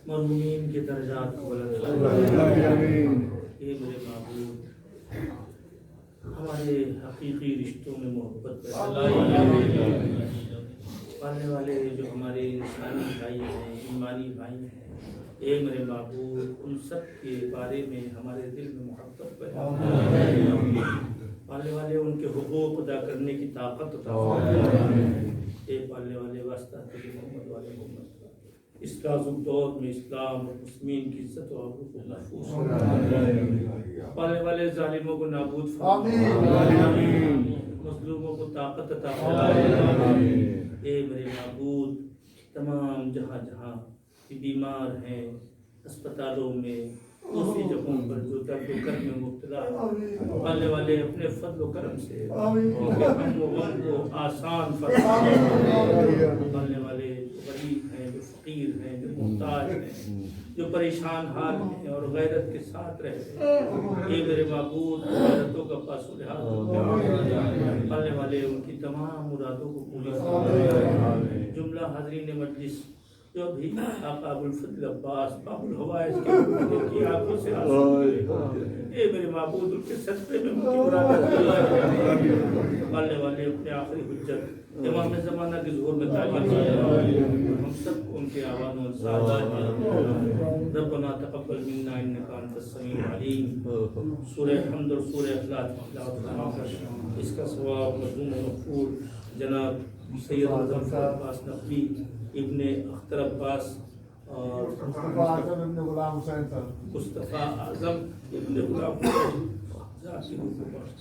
مرحومین کے درجات کو بلند فرمائے۔ اے میرے معبود، ہمارے حقیقی رشتوں میں محبت پیدا فرمائے۔ پڑھنے والے جو ہمارے انسانی بھائی ہیں، ایمانی بھائی ہیں، اے میرے معبود، ان سب کے بارے میں ہمارے دل میں محبت پیدا فرمائے۔ پالنے والے ان کے حقوق ادا کرنے کی طاقت عطا فرمائے۔ اے پالنے والے واسطہ تیری محمد والے محمد، اس نازک دور میں اسلام اور مسلمین کی عزت و عروج کو محفوظ فرمائے۔ پالنے والے ظالموں کو نابود فرمائے، مظلوموں کو طاقت عطا فرمائے۔ اے میرے معبود، تمام جہاں جہاں بیمار ہیں، اسپتالوں میں، دوسری جگہوں پر جو درد و کرم میں مبتلا ہیں، پالنے والے اپنے فضل و کرم سے ان کے غم و غم کو آسان فرمائے۔ پالنے والے جو غریب ہیں، جو فقیر ہیں، جو محتاج ہیں، جو پریشان حال ہیں اور غیرت کے ساتھ رہتے ہیں، اے میرے معبود، غیرتوں کا پاس و لحاظ پالنے والے ان کی تمام مرادوں کو پوری فرمائے۔ جملہ حاضرین مجلس جو بھی آقا ابوالفضل عباس باب الحوائج کی آنکھوں سے آنسو، اے میرے معبود، ان کے صدقے میں ان کی مرادات پالنے والے اپنے آخری حجت امام زمانہ کے ظہور میں تعلیم فرمائے، ہم سب کو ان کے آوان و سعادت۔ ربنا تقبل منا انک انت السمیع العلیم۔ سورہ حمد اور سورہ اخلاص کی تلاوت فرما کر اس کا ثواب مضمون و مغفور جناب سید مظفر عباس نقوی ابن اختر عباس اور مصطفیٰ اعظم ابن غلام حسین ذاتی روح کو بخش۔